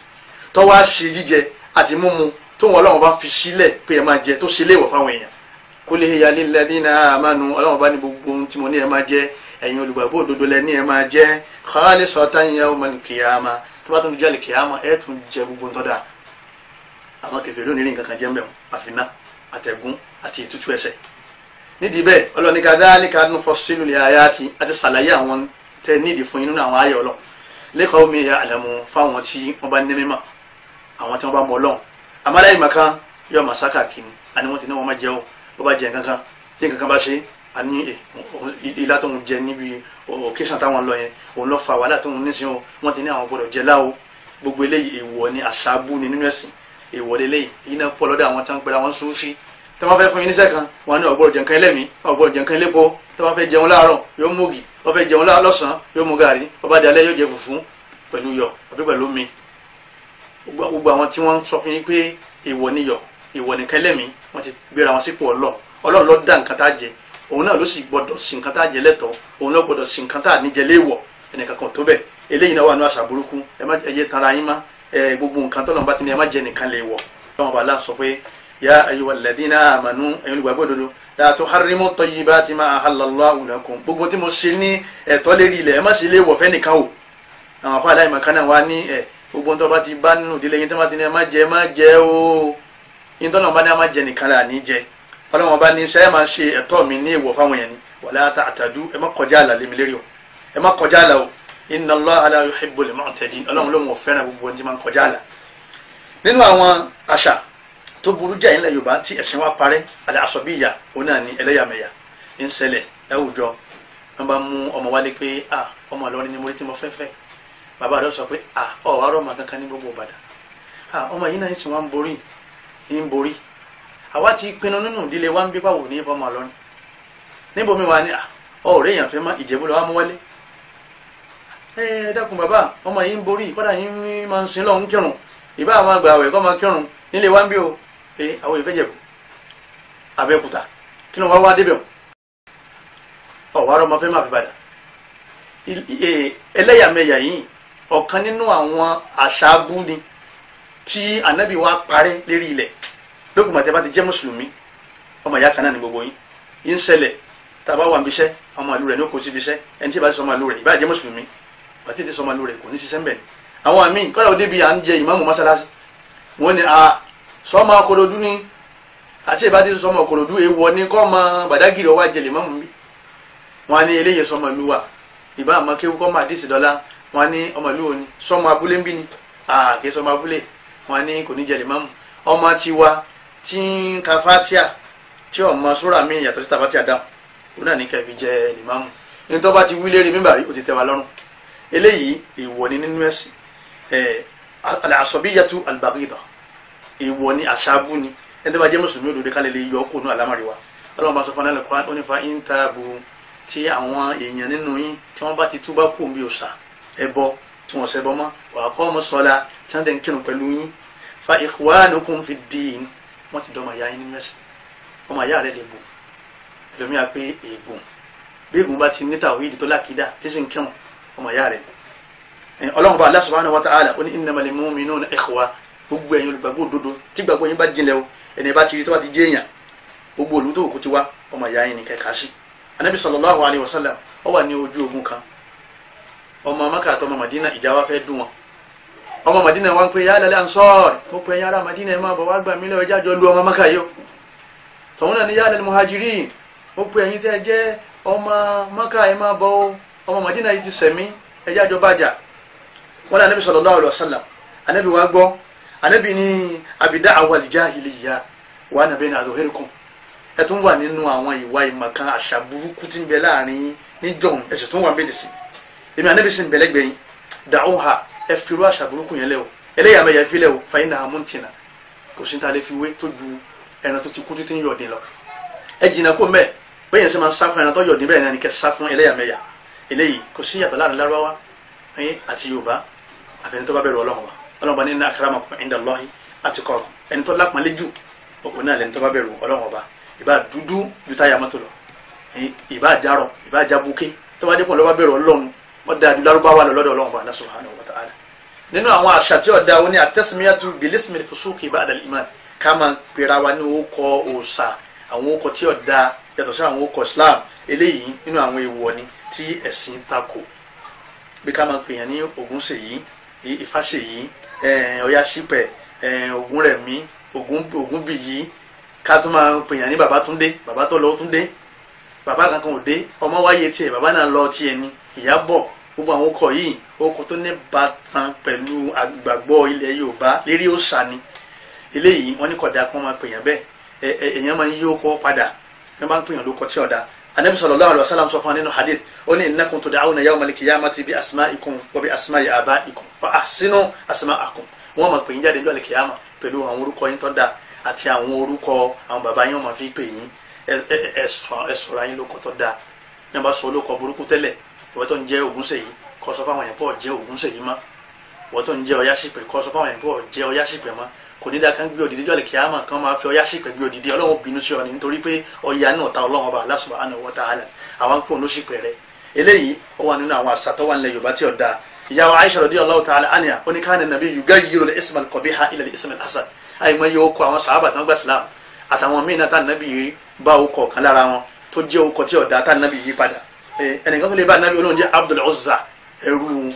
tó wá ṣe jíjẹ àti mímu tó wọn Ọlọ́run bá fi sílẹ̀ pé ẹ máa jẹ tó ṣe léèwọ̀ fáwọn èèyàn kul hiya lilladhina amanu Ọlọ́run bá ní gbogbo ohun tí mo ní ẹ máa jẹ ẹ̀yin olùgbàgbọ́ òdodo lẹ ní ẹ máa jẹ khalisatan yawmal qiyamah tó bá tún jẹ́ kìámà ẹ̀ tún jẹ gbogbo ń tọ́da àwọn kẹfẹ́ lónìí nǹkan kan jẹ́ ń bẹ̀ wọ́n àfiná àtẹ̀gún àti ìtútù ẹsẹ̀ nídìí bẹ́ẹ̀ Ọlọ́run ní kadhalika nufassilu l-ayati àti sàlàyé àwọn tẹ nídìí fún inú àwọn ayọ̀ lọ liqawmin ya'lamun fáwọn tí wọ́n bá ní mímọ̀ àwọn tí wọ́n bá mọ Ọlọ́run àmàlẹ́yìn màkàn yóò máa sáká kìíní àni wọ́n ti ní wọ́n máa jẹ́ o bó bá jẹ nǹkan kan tí nǹkan kan bá ṣe àní ilá tó ń jẹ níbi occasion táwọn lọ yẹn òun lọ fa wàhálà tó ń nísìn o wọn ti ní àwọn gbọ́dọ̀ jẹ láwo gbogbo eléyìí èèwọ̀ ni àṣàbù ni nínú ẹ̀sìn èèwọ̀ lélẹyìí yìí náà pọ̀ lọ́dọ̀ àwọn tó ń pẹ̀lú àwọn Sufi tó bá fẹ́ fún yín níṣẹ́ kan wọn ní ọgbọ́dọ̀ jẹun kan ẹlẹ́mìí ọgbọ́dọ̀ jẹun kan ẹlẹ́pọ̀ tó bá fẹ́ jẹun láàárọ̀ yóò mú ògì tó fẹ́ jẹun lọ́sàn-án yóò mú gàrí tó bá di alẹ́ yóò jẹ fùfú pẹ̀lú yọ̀ àbí pẹ̀lú omi gbogbo àwọn tí wọ́n sọ fún yín pé èèwọ̀ ni yọ̀ èèwọ̀ nìkan ẹlẹ́mìí wọ́n ti gbéra wọn sípò Ọlọ́run ló dá nǹkan tá a jẹ òun náà ló sì gbọ́dọ̀ sí nǹkan tá a jẹ lẹ́tọ̀ọ́ òun náà gbọ́dọ̀ sí nǹkan tá a níjẹ léèwọ̀ ẹnìkan kan tó bẹ́ẹ̀ eléyìí náà wà ní àṣà burúkú ẹ yé tara yín má gbogbo nǹkan tọ́lọ́run bá ti ní ẹ má jẹ nìkan léèwọ̀ ọlọ́run bá lá sọ pé ya ayyuhal ladhina amanu ẹ̀yin olùgbàgbọ́ òdodo la tuharrimu tayyibati ma ahallallahu lakum gbogbo tí mo ṣe ní ẹ̀tọ́ lérí ilẹ̀ ẹ má ṣe léèwọ̀ fẹ́ nìkan o àwọn afọ aláìmọ̀ kan náà wá ní gbogbo tó bá ti bá nínú ìdílé yín tó bá ti ní ẹ má jẹ o yín tọ́lọ́run bá ní ẹ má jẹ nìkan là ní jẹ ọlọ́run bá ní sẹ́yìn máa ṣe ẹ̀tọ́ mi ní èèwọ̀ fáwọn yẹn ni wala ta'tadu ẹ má kọjá àlà lémi lérí o ẹ má kọjá àlà o inna Allaha la yuhibbul mu'tadin ọlọ́run ló ń fẹ́ràn gbogbo ẹni tí máa ń kọjá àlà. nínú àwọn àṣà tó burú jẹ́ ilẹ̀ Yorùbá tí ẹ̀sìn wa parẹ́ al-asabiyya òun náà ní ẹlẹ́yàmẹ̀yà ń ṣẹlẹ̀ láwùjọ wọn bá mú ọmọ wálé pé ọmọ Ìlọrin ni mo rí tí mo fẹ́ bàbá rẹ̀ sọ pé ọ̀wá rọ̀ máa kankan ní gbogbo Ìbàdàn ọmọ yìí náà ń sìn wá ń borí àwa ti pinnu nínú ìdílé wa ń bí pàwọ̀ ní ìbọn Ìlọrin níbo mi wà ní ọ̀rẹ́ èèyàn fẹ́ má Ìjẹ̀bú lọ́wọ́ mú wálé dákun bàbá ọmọ yìí ń borí kọ́dà yìí máa ń sin lọ́hún kírun ìbá àwọn àgbà àwẹ̀ kọ́ máa kírun nílé wa ń bí o àwọn ìfẹ́ Jẹ̀bú Abẹ́òkúta kí ló wá débẹ̀ ọ̀wá rọ́ ọmọ fẹ́ má fi padà ẹlẹ́yàmẹ̀yà yìí ọ̀kan nínú àwọn àṣà abúni tí ànábì wa parẹ́ lérí ilẹ̀ lókùnmọ̀ tẹ́ bá ti jẹ́ mùsùlùmí ọmọ ìyá kan náà ní gbogbo yín ń ṣẹlẹ̀ tàbá wà ń bíṣẹ́ ọmọ ìlú rẹ̀ ní kò sí bíṣẹ́ ẹni tí ìbá ti sọmọ ìlú rẹ̀ ìbá jẹ́ mùsùlùmí bàtí ti sọmọ ìlú rẹ̀ kò ní ṣiṣẹ́ ń bẹ̀ ni. àwọn àmì kọ́lá òde bíi à ń jẹ ìmáàmù mọ́sálásí wọ́n ní sọmọ Kòròdú ni àti ìbá ti sọmọ Kòròdú èèwọ̀ ni kọ́ ọmọ Bàdágìrì ọwọ́ àjẹlẹ̀ ìmáàmù bí. wọ́n ní eléyìí sọmọ ìlú wa ìbá àmọ́ kéwú kọ́ máa díìsì dọ́là wọ́n ní ọmọ ìlú òní sọmọ abúlé ń bí ni kì í sọmọ abúlé wọ́n ní kò ní jẹlẹ̀ ìmáàmù ọmọ tiwa tí ń ka fatia tí ọmọ sóra mi yàtọ̀ sí tafatia dáhùn òun náà ní kẹfì jẹ limamu ní tó bá ti wí lérí mímbàrí ó ti tẹ́ wa lọ́rùn eléyìí èèwọ̀ ni nínú ẹ̀sìn al-asabiyyatu al-baghida èèwọ̀ ni àṣàbù ni ẹni tó bá jẹ́ mùsùlùmí òdòdó kálẹ̀ lè yọ ọkọ̀ nù àlámàrí wa ọlọ́run bá sọ fún ẹlẹ́kọ̀ọ́ ó ní fa in tabu tí àwọn èèyàn nínú yín tí wọ́n bá ti túbá kú òun bí òòṣà ẹbọ tí wọ́n ṣẹbọ mọ́ wa aqamu ssalah tí wọ́n dẹ̀ ń kírun pẹ̀lú yín fa ikhwanukum fi ddin wọ́n ti dọ́mọ ìyá yín nínú ẹ̀sìn ọmọ ìyá rẹ̀ lè gùn ẹlòmíà pé ègùn bí ègùn bá ti ní tàwhídì tó lákìdá tí sì ń kírun ọmọ ìyá rẹ̀ Ọlọ́run bá Allah subhanahu wa ta'ala ó ní innamal mu'minuna ikhwa gbogbo ẹ̀yin olùgbàgbọ́ òdodo tí gbàgbọ́ yín bá jinlẹ̀ o ẹni bá ti rí tó bá ti jẹ́ èèyàn gbogbo olú tó kù ti wá ọmọ ìyá yín ní kẹ́kà sí. Anabi sallallahu alayhi wa sallam ó wà ní ojú ogun kan ọmọ Mákà àti ọmọ Madina ìjà wa fẹ́ dùn wọn ọmọ Madina wá ń pè ya lal ansar ó pè ẹ̀yin ará Madina ẹ máa bọ̀ wá gbà mí lọ́wọ́ jájọ́ lu ọmọ Mákà yìí tọ̀hún náà ní ya lal muhajirin ó pè ẹ̀yin tẹ́ jẹ́ ọmọ Mákà ẹ máa bọ̀ ọmọ Madina yìí ti sẹ̀mí ẹ jájọ́ bàjà wọn ní Anabi sallallahu alayhi wa sallam Anabi wa gbọ́ Anabi ní abida awal jahiliya wa na bayna adhhurikum ẹ tún wà nínú àwọn ìwà ìmọ̀kan àṣà burúkú tí ń bẹ láàrin níjọ́un ẹ̀sìn tún wà ń bẹ dì sí èmi Anabi sì ń bẹ lẹ́gbẹ̀ẹ́ yín da'uha ẹ fi irú àṣà burúkú yẹn lẹ́ o ẹlẹ́yàmẹ̀yà fi lẹ́ o fa innaha muntina kò sí ní ta lè fi wé tó ju ẹran tó ti kú tó ti ń yọ̀dín lọ ẹ jìnnà kó mẹ́ẹ̀ bẹ́ẹ̀ yẹn sẹ́ máa sá fún ẹran tó yọ̀dín bẹ́ẹ̀ náà ni kẹ́ sá fún ẹlẹ́yàmẹ̀yà eléyìí kò sí yàtọ̀ láàrin Lárúbáwá àti Yorùbá àfẹni tó bá bẹ̀rù Ọlọ́run wa Ọlọ́run bá ní inna akramakum inda Allahi atqakum ẹni tó lápọnlé jù òkú náà lẹni tó bá bẹ̀rù Ọlọ́run ọba ìbá dúdú ju táyà mọ́tò lọ ìbá jarọ ìbá jabuké tó bá dépọ̀ ló bá bẹ̀rù Ọlọ́run wọ́n dáa ju Lárúbáwá lọ lọ́dọ̀ Ọlọ́run ọba Allah subhanahu wa ta'ala. nínú àwọn àṣà tí ọ̀dà wọn ni at-tasmiyatu bil-ismil fusuqi ba'da al-iman ká máa pera wa ní orúkọ òòṣà àwọn orúkọ tí ọ̀dà yàtọ̀ sí àwọn orúkọ Islam eléyìí nínú àwọn èèwọ̀ ni tí ẹ̀sìn takò bí ká máa pèèyàn ní Ògúnṣèyí Ifáṣèyí Ọ̀yáṣípẹ̀ Ògúnrẹ̀mí Ògúnbíyí ká tún máa pèèyàn ní Babátúndé bàbá tó lọ Túndé bàbá kankan ò dé ọmọ wáyé tiẹ̀ bàbá náà lọ tiẹ̀ ni Ìyábọ̀ gbogbo àwọn ọkọ̀ yìí ọkọ̀ tó ní bàtàn pẹ̀lú àgbàgbọ́ ilẹ̀ Yorùbá lérí òòṣà ni eléyìí wọ́n ní kódà kí wọ́n máa pèèyàn bẹ́ẹ̀ èèyàn máa ń yí ọkọ̀ padà wọ́n bá ń pèèyàn lóko tí ọ̀dà Anabi sallallahu alaihi wasallam sọ fún nínú hadith ó ní innakum tud'auna yawmal qiyamati bi asma'ikum wa bi asma'i aba'ikum fa ahsinu asma'akum wọ́n máa pè yín jáde lọ́lẹ̀ kìyàmà pẹ̀lú àwọn orúkọ yín tó dáa àti àwọn orúkọ àwọn bàbá yín wọ́n máa fi pè yín ẹ sọ̀rọ̀ yín lóko tó dáa ní wọ́n bá sọ olóko burúkú tẹ́lẹ̀ ìwọ tó ń jẹ́ Ògúnṣèyí kó sọ fáwọn yẹn pọ̀ jẹ́ Ògúnṣèyí mọ́ ìwọ tó ń jẹ́ Ọ̀yáṣípẹ̀ kó sọ fáwọn yẹn pọ̀ jẹ́ Ọ̀yáṣípẹ̀ mọ́ kò ní dáa kán gbé òdìdí lọ́lẹ̀ kìyàmà kan máa fi Ọ̀yáṣípẹ̀ gbé òdìdí Ọlọ́run bínú sí ọ ní nítorí pé ọ̀yà náà ta Ọlọ́run ọba Allah subhanahu wa ta'ala àwọn kò ní ṣìpẹ̀ rẹ̀ eléyìí ó wà nínú àwọn àṣà tó wà nílẹ̀ Yorùbá tí ó dáa ìyàwó Aisha radiyallahu ta'ala anha ó ní kana nabi yughayyiru al-isma al-qabiha ila al-ism al-hasan àìmọ̀ yóò kọ àwọn sàhábà tán gba Islam àtàwọn míì náà tá nàbí bá òkọ̀ kan lára wọn tó jẹ́ òkọ̀ tí ó dáa tá nàbí yí padà ẹnìkan tó lè bá nàbí olóhùn jẹ́ Abdul Uzza ẹrú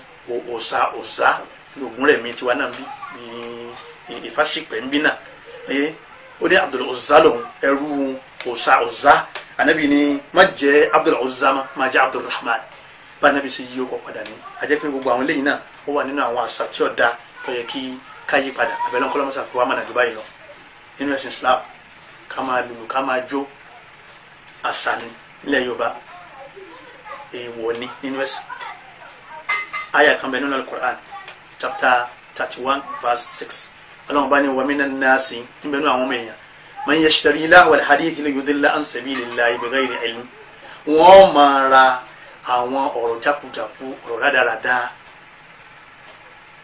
òsà Ògúnrẹ̀mí tiwa náà bí Ifáṣípẹ̀ ń bí náà ó ní Abdul Uzza lòun ẹrú òsà anabi ni má jẹ́ Abdul Uzza má jẹ́ Abdul Rahman bá anabi sì yí ọkọ̀ padà ní ajẹ́ pé gbogbo àwọn eléyìí náà ó wà nínú àwọn àṣà tí ó dáa tó yẹ kí ká yí padà abẹ́lẹ́ ńkọ́ lọ́mọ́sá fi wá mọ̀nà Dubai lọ nínú ẹ̀sìn Islam ká máa lùlù ká máa jó àṣà ní ilẹ̀ Yorùbá èèwọ̀ ni nínú ẹ̀sìn àyà kan bẹ nínú Al-Qur'an chapter 31 verse 6 Ọlọ́run bá ní wa minan nasi níbẹ̀ nínú àwọn ọmọ èèyàn man yashtari lahu al-hadith li yudilla an sabilillahi bighayri ilm wọ́n máa ra àwọn ọ̀rọ̀ jákujàku ọ̀rọ̀ rádaràda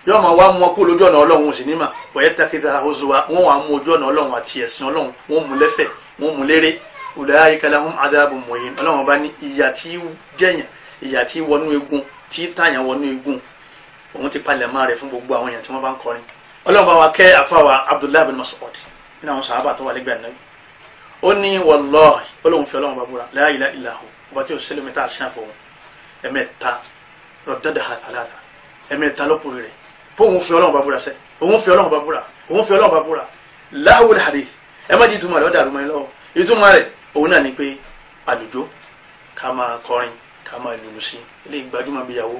yóò máa wá mú ọkọ lójú ọ̀nà Ọlọ́run sì ní mà wọ́n takidha huzwa wọ́n wà mú ojú ọ̀nà Ọlọ́run àti ẹ̀sìn Ọlọ́run wọ́n mú lẹ́fẹ̀ wọ́n mú léré ulaika lahum adhabun muhin Ọlọ́run bá ní ìyà tí jẹ̀yàn ìyà tí wọnú egun tí tàyàn wọnú egun òun ti palẹ̀ máa rẹ̀ fún gbogbo àwọn èèyàn tí wọ́n bá ń kọrin Ọlọ́run bá wa kẹ́ àfáwà Abdullahi bin Mas'ud nínú àwọn sàhábà tó wà lẹ́gbẹ̀ẹ́ Ànábì ó ní wallahi Ọlọ́run fi Ọlọ́run bá búra la ilaha illa hu ọba tí ó sẹ́lẹ̀ mẹ́ta àṣà fún ẹ̀mẹ́ta raddadaha thalatha ẹ̀mẹ́ta lọ́pọ̀ rẹ̀ fóun fi Ọlọ́run bá búra sẹ́ òun fi Ọlọ́run bá búra òun fi Ọlọ́run bá búra lahul hadith ẹ má di ìtumọ̀ rẹ̀ ó dàrú mọ́ ẹ lọ́wọ́ ìtumọ̀ rẹ̀ òun náà ni pé àlùjó ká máa kọrin ká máa lùlù sí ilé ìgbàjúmọ̀ bí ìyàwó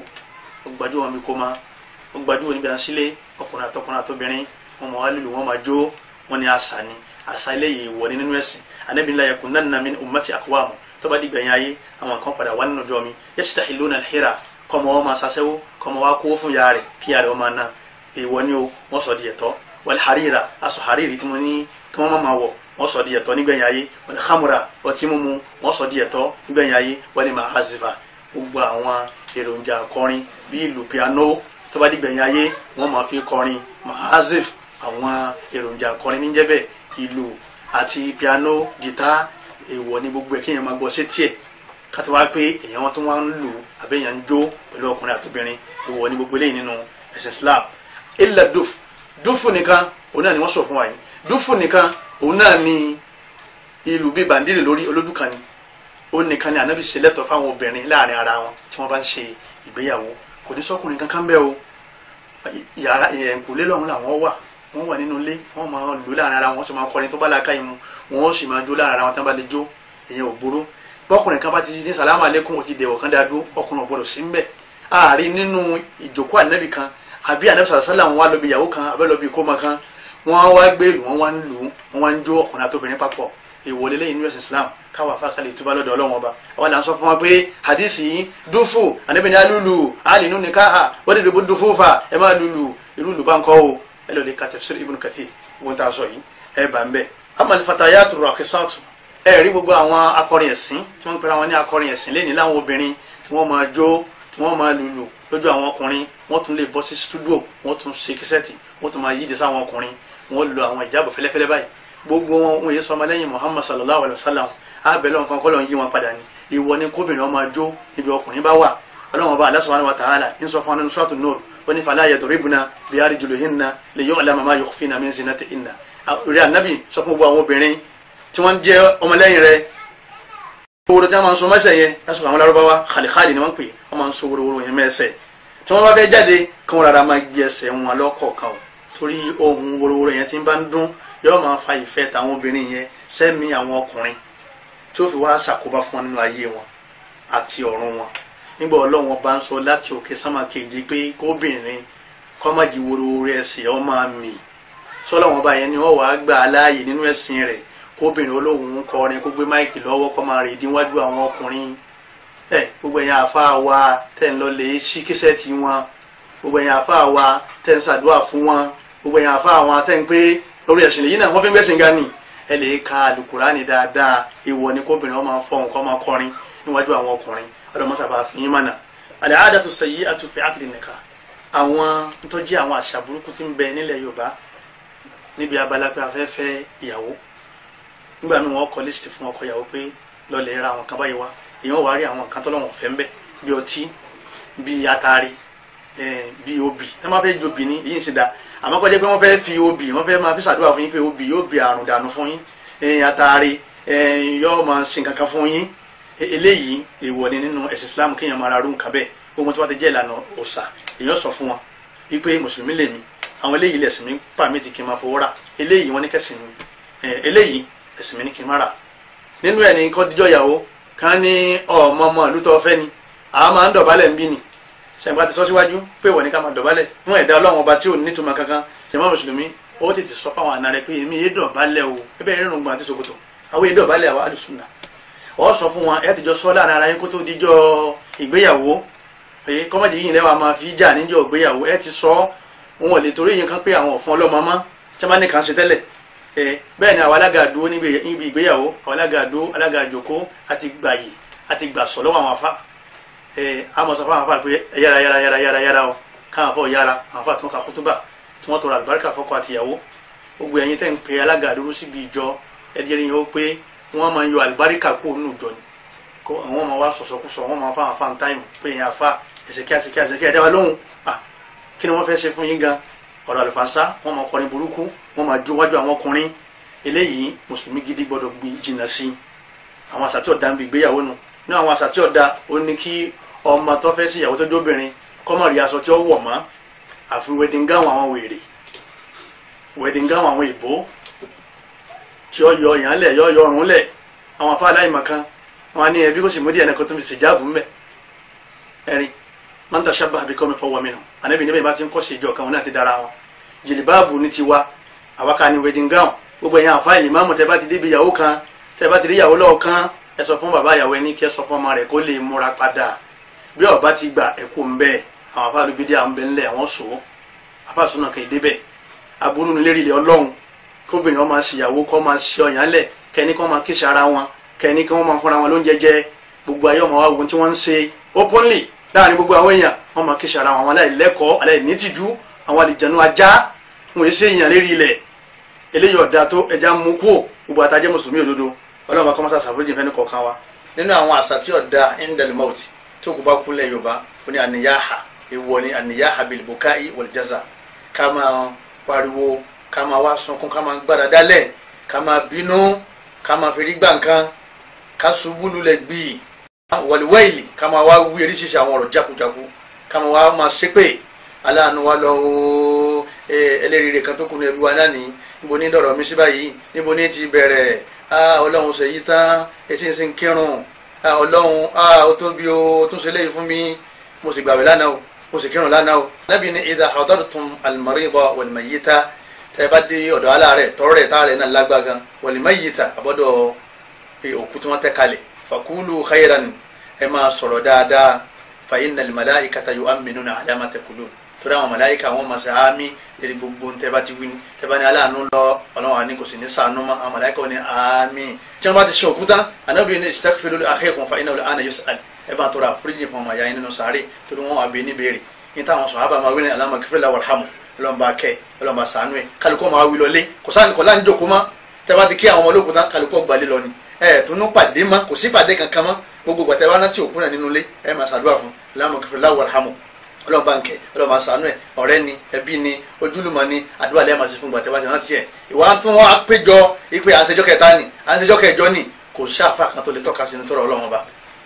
ó gbajúmọ̀ bí kò máa ó gbajúmọ̀ níbi àṣìlẹ̀ ọkùnrin àtọkùnrin àtobìnrin wọn máa wá lùlù wọn máa jó wọn ni àṣà ni àṣà eléyìí wọ ní nínú ẹ̀sìn Ànábì la yakunanna min ummati aqwamu tó bá dìgbà yẹn ayé àwọn kan padà wá nínú ọjọ́ mi yastahilluna al-hira kọ́mọ wọn máa ṣaṣẹ́wó kọ́mọ wa kó fún yàrá rẹ̀ kí yàrá wọn máa ná èèwọ̀ ni o wọ́n sọ di ẹ̀tọ́ wal harira aṣọ hariri tí mo ní kí wọ́n máa wọ̀ wọ́n sọ di ẹ̀tọ́ nígbẹ̀yìn ayé wal khamra ọtí mímu wọ́n sọ di ẹ̀tọ́ nígbẹ̀yìn ayé wal ma'azifa gbogbo àwọn èròjà kọrin bí ìlù piano tó bá dìgbẹ̀yìn ayé wọ́n máa fi kọrin ma'azif àwọn èròjà kọrin níjẹ́bẹ̀ ìlù àti piano guitar èèwọ̀ ni gbogbo ẹ̀ kéèyàn máa gbọ́ sétí ẹ̀ ká tó wá pé èèyàn wọn tó wá ń lù àbí èèyàn ń jó pẹ̀lú ọkùnrin àtobìnrin ìwọ ní gbogbo eléyìí nínú ẹ̀sìn Islam. illa dúfù nìkan òun náà ni wọ́n sọ fún wa yìí. dúfù nìkan òun náà ni ìlù bíi bàndírì lórí olójú kan ni òun nìkan ni Ànábì ṣe lẹ́tọ̀ọ́ fáwọn obìnrin láàrin ara wọn tí wọ́n bá ń ṣe ìgbéyàwó. kò ní sọ́kùnrin kankan bẹ́ẹ̀ o yàrá ìyẹ̀nkùlé lọ́hùn làwọn wọ́n wà nínú ilé wọ́n máa lù láàrin ara wọn sì máa kọrin tó bá láàká yìí mu wọ́n sì máa jó láàrin ara wọn tí wọ́n bá lè jó èèyàn ò burú. bọ́kùnrin kan bá ti ní sàlámù alẹ́kùn ò ti dẹ̀wọ̀ kan dáadó ọkùnrin ò gbọdọ̀ sí ń bẹ̀. ààrin nínú ìjókòó Ànábì kan àbí Ànábì sàlásálà wọn wá lọ bí ìyàwó kan àbẹ́ lọ bí ìkómọ kan wọ́n wá gbé ìlú wọ́n wá ń lù wọ́n wá ń jó ọkùnrin àtobìnrin papọ̀. ìwọlé lẹ́yìn ní ẹ̀sìn Islam káwá fákàlẹ̀ ìtúbà lọ́dọ̀ Ọlọ́run Ọba. àwọn là ń sọ fún wa pé hadisi yìí dúfù Ànábì ní alúlù alìnú ní káhà wọ́n dìde bó dúfù fà ẹ máa lùlù irú lù bá ń kọ́ o ẹ lọ lè ka tafsir Ibn Kathir wọn tá a sọ yìí ẹ bá ń bẹ. amali fatayatu rakisatu ẹ rí gbogbo àwọn akọrin ẹ̀sìn tí wọ́n ń pera wọn ní akọrin ẹ̀sìn lẹ́ni láwọn obìnrin tí wọ́n máa jó tí wọ́n máa lùlù lójú àwọn ọkùnrin wọ́n tún lè bọ́ sí stúdíò wọ́n tún ṣe kíṣẹ́ẹ̀tì wọ́n tún máa yíde sáwọn ọkùnrin wọ́n lo àwọn ìjábọ̀ fẹ́lẹ́fẹ́lẹ́ báyìí gbogbo wọn yé sọmọ lẹ́yìn Muhammad sallallahu alayhi wa sallam abẹ́lẹ́ nǹkan kọ́ lọ́n yí wọn padà ní ìwọ ni kóbìnrin ọmọ jó ibi ọkùnrin bá wà Ọlọ́run Ọba Allah subhanahu wa ta'ala ń sọ fún wọn nínú Suratul Nur wọ́n ní fala yadribna bi arjulihinna li yu'lama ma yukhfina min zinatihinna. rí Ànábì sọ fún gbogbo àwọn obìnrin tí wọ́n jẹ́ ọmọlẹ́yìn rẹ̀ wọ́n tí wọ́n máa ń so mẹ́sẹ̀ yẹn lásìkò àwọn Lárúbáwá khali ni wọ́n pè wọ́n máa ń so wórówóró yẹn mẹ́sẹ̀ tí wọ́n bá fẹ́ jáde kí wọ́n rárá máa gbé ẹsẹ̀ wọn lọ́kọ̀ọ̀kan o torí ohun wórówóró yẹn tí ń bá ń dún yóò máa fa ìfẹ́ tàwọn obìnrin yẹn sẹ́mi àwọn ọkùnrin tí ó fi wá ṣàkóbá fún wọn nínú ayé wọn àti ọ̀run wọn. nígbà Ọlọ́run bá ń sọ láti òkè sámà kejì pé kóbìnrin kọ́ má di wórówóró ẹsẹ̀ ọ máa mì sọ́lọ́wọ́n bá yẹn ni wọ́n wàá gbà á láàyè nínú ẹ̀sìn rẹ̀ kóbìnrin olóhùn kọrin kó gbé máìkì lọ́wọ́ kọ́ máa rè díwájú àwọn ọkùnrin gbogbo ẹ̀yin àfáà wa tẹ̀ ń lọ lè ṣí kíṣẹ́ẹ̀tì wọn gbogbo ẹ̀yin àfáà wa tẹ̀ ń ṣàdúrà fún wọn gbogbo ẹ̀yin àfáà wa tẹ̀ ń pé orí ẹ̀sìn lèyí náà wọ́n fi ń gbẹ̀sìn gan ni ẹ lè ka Al-Qur'ani dáadáa ìwọ ni kóbìnrin wọn máa fọ nǹkan máa kọrin níwájú àwọn ọkùnrin ọlọmọsàbà fi yín mọ̀nà. al-'adatu sayyi'atu fi 'aqdi nikah àwọn tó jẹ́ àwọn àṣà burúkú tí ń bẹ nílẹ̀ Yorùbá níbi abala pé afẹ́fẹ́ ìyàwó nígbà míì wọ́n kọ lísìtì fún ọkọ ìyàwó pé lọ́ọ̀lẹ̀ ra àwọn kan báyìí wá èèyàn wá rí àwọn nǹkan tọ́lọ́wọ̀n fẹ́ ń bẹ bí ọtí bí atari bí obì tí wọ́n bá fẹ́ jobi ní yìí ń ṣe dá àmọ́ kọjá pé wọ́n fẹ́ fi obì wọ́n fẹ́ máa fi ṣàdúrà fún yín pé obì yóò bí àrùn dànù fún yín atari yóò máa ṣe nǹkan kan fún yín eléyìí èèwọ̀ ni nínú ẹ̀sìn Islam kéèyàn máa ra rú nǹkan bẹ́ẹ̀ gbogbo tí wọ́n ti jẹ́ ìlànà òòṣà èèyàn sọ fún wọn wípé mùsùlùmí lèmi àwọn eléyìí lẹ̀sìn mi pàmìtì kí n máa fowó rà eléyìí wọ́n ní kẹ́sìn mi eléyìí ẹ̀sìn mi ní kí n má rà nínú ẹ̀ ní kọ́ díjọ́ ìyàwó kan ní ọmọ ìlú tó fẹ́ ni àwọn máa ń dọ̀bálẹ̀ ń bí ni sẹ́yìnbá ti sọ síwájú pé wọ́n ní ká máa dọ̀bálẹ̀ fún ẹ̀dá Ọlọ́run Ọba tí ò ní túmọ̀ kankan jàmá mùsùlùmí ó tètè sọ fáwọn àna rẹ pé èmi yé dọ̀bálẹ̀ o ẹbẹ̀ rírun gbọ̀n àti ṣòkòtò àwọn yé dọ̀bálẹ̀ àwọn alùsùnà ọ sọ fún wọn ẹ ti jọ sọ láàrin ara yín kó tó díjọ́ ìgbéyàwó kọ́mọ̀dé yìí lẹ́wà máa fi jà níjọ́ ìgbéyàwó ẹ ti sọ wọn ò lè torí yín kan pé àwọn ọ̀fun ọlọ́mọ mọ́ tí wọ́n bá ní kàn ṣe tẹ́lẹ̀ bẹ́ẹ̀ ni àwọn alága àdúró níbi ìgbéyàwó àwọn alága àdúró alága àjòkó àti gbàyè àti gbàsọ̀ lọ́wọ́ àwọn afá àmọ́ sọ fún àwọn afá pé yára o káwọn afọ yára àwọn afá tí wọ́n ka kútúbà tí wọ́n tọrọ àlùbáríkà fọ́kọ àtìyàwó gbogbo ẹ̀yin tẹ́ ń pe alága àdúró síbi ìjọ ẹ̀dẹ́rìn yìí ó pé wọ́n máa ń yọ àlùbáríkà kó nù jọ ni kó àwọn máa wá sọ̀sọ̀kúsọ wọ́n máa fáwọn afá táìmù pé ẹ̀yin afá ẹ̀sẹ̀kẹ́ ẹ̀dá wa lóhùn kí ni wọ́n fẹ́ ṣe fún yín gan ọ̀rọ̀ àlùfànṣá wọ́n máa kọrin burúkú wọ́n máa jó wájú àwọn ọkùnrin eléyìí mùsùlùmí gidi gbọ́dọ̀ gbin jìnnà sí àwọn àṣà tí ọ̀dà ń bi ìgbéyàwó nu ní àwọn àṣà tí ọ̀dà ó ní kí ọmọ tó fẹ́ sí ìyàwó tó jóbìnrin kó má rí aṣọ tí ó wọ̀ mọ́ àfi wedding gown àwọn wèrè wedding gown àwọn ìbò tí ó yọ ìyàn lẹ̀ yọ ọrùn lẹ̀ àwọn afá aláìmọ̀ kan wọn ní ẹbí kò sì mú díẹ̀ náà kó tó fi ṣèjáàbù ńbẹ ẹ̀rín man tashabbaha biqawmin fahuwa minhum ànábì níbẹ̀ bá ti ń kọ́ sí ìjọ kan wọn náà ti dára wọn jìlìbáàbù ní tiwa àwákà ní wedding gown gbogbo ẹ̀yàn àfáà ìmáàmù tẹ́ bá ti débi ìyàwó kan tẹ́ bá ti rí ìyàwó lọ́ọ̀kan ẹ sọ fún bàbá ìyàwó ẹni kí ẹ sọ fún ọmọ rẹ̀ kó lè múra padà bí ọba ti gbà ẹ̀kú ń bẹ́ẹ̀ àwọn afáà ló bí dé àwọn bẹ́ẹ̀ ńlẹ̀ àwọn sọ afáà sọ náà kàn dé bẹ́ẹ̀ aburú ní lérí ilẹ̀ ọlọ́run kóbìnrin wọn máa ṣìyàwó kọ́ máa ṣe ọ̀yàn lẹ̀ kẹ́ni kọ́ máa kíṣe ara wọn kẹ́ni kí wọ́n máa fúnra wọn lóúnjẹ jẹ gbogbo ayé ọmọ wa wo tí wọ́n ń ṣe openly láàrin gbogbo àwọn èèyàn wọ́n máa kíṣe ara wọn aláìlẹ́kọ̀ọ́ aláìnítìjú àwọn àlìjẹnu ajá wọn èsè èèyàn lérí ilẹ̀ eléyìí ọ̀dà tó ẹja mú kú gbogbo àtàjẹ́ mùsùlùmí òdodo ọlọ́run bá kọ́ mọ́sá sàfúrẹ́jì fẹ́ni kọ̀ọ̀kan wa nínú àwọn àṣà tí ọ̀dà indal maut tó kù bá kúnlẹ̀ Yorùbá ó ní àníyáhà èèwọ̀ ní àníyáhà bil bukai wal jaza ká máa pariwo ká máa wá sunkún ká máa gbára dálẹ̀ ká máa bínú ká máa fèrè gbà nǹkan ká ṣubú lulẹ̀ gbìyì wal waili ká máa wá wí eríṣiríṣi àwọn ọ̀rọ̀ jákujáku ká máa wá máa ṣépè aláàánú wa lọ o ẹlẹ́rìí kan tó kùnú ẹbí wa náà ní níbo ní dọ̀rọ̀ mi sí báyìí níbo ní ti bẹ̀rẹ̀ ọlọ́run ṣe yí tán etí ń sin kírun ọlọ́run ó tóbi o tún ṣe léyìí fún mi mo sì gbàwé lánàá o mo sì kírun lánàá o. Nábì ní idha hadartum al-marida wal-mayyita tẹ́ bá dé ọ̀dọ̀ aláàrẹ̀ tọ́rẹ̀ táàrẹ̀ náà lágbágan wal-mayyita àbọ̀dọ̀ òkú tí wọ́n tẹ́ kalẹ̀ faqulu khayran ẹ máa sọ̀rọ̀ dáadáa fa innal malaikata yu'minuna ala ma taqulun torí àwọn màláíkà wọn máa ṣe àmì lórí gbogbo ń tẹ́bá ti wí ní tẹ́bá ní aláàánú lọ ọlọ́run àní kò sì ní sànú mọ́ àwọn màláíkà wọn ní àmì tí wọ́n bá ti ṣe òkúta Ànábì ní istaghfiru li akhikum fa innahu al-ana yus'al ẹ bá tọrọ àforíjì fún ọmọ ìyá yín nínú sàárè torí wọn wà bí ní béèrè ní táwọn sàhábà máa wí ní Allahumma ighfir lahu warhamhu ọlọ́mọba kẹ́ ọlọ́mọba sànú ẹ̀ kálukọ́ máa wí lọlé kò sáà kò láń jókòó mọ́ tẹ́bá ti kí àwọn ọmọ olókùúta kálukọ́ gbalé lọ ni tunu pàdé mọ́ kò sí pàdé kankan mọ́ gbogbo gbàtẹ́ bá rántí òkú náà nínú ilé ẹ máa ṣàdúrà fún Allahumma ighfir lahu warhamhu ọlọ́mọba nkẹ́ ọlọ́mọba ṣàánú ẹ̀ ọ̀rẹ́ ni ẹbí ni ojúlùmọ̀ ni àdúrà lẹ́ẹ̀ máa ṣe fún gbàtẹ́ bá ti rántí ẹ̀ ìwà tún wọn àpéjọ ìpè àṣejọ́ kẹta ni àṣejọ́ kẹjọ ni kò ṣáfà kan tó lè tọ́ka sínú tọrọ ọlọ́mọba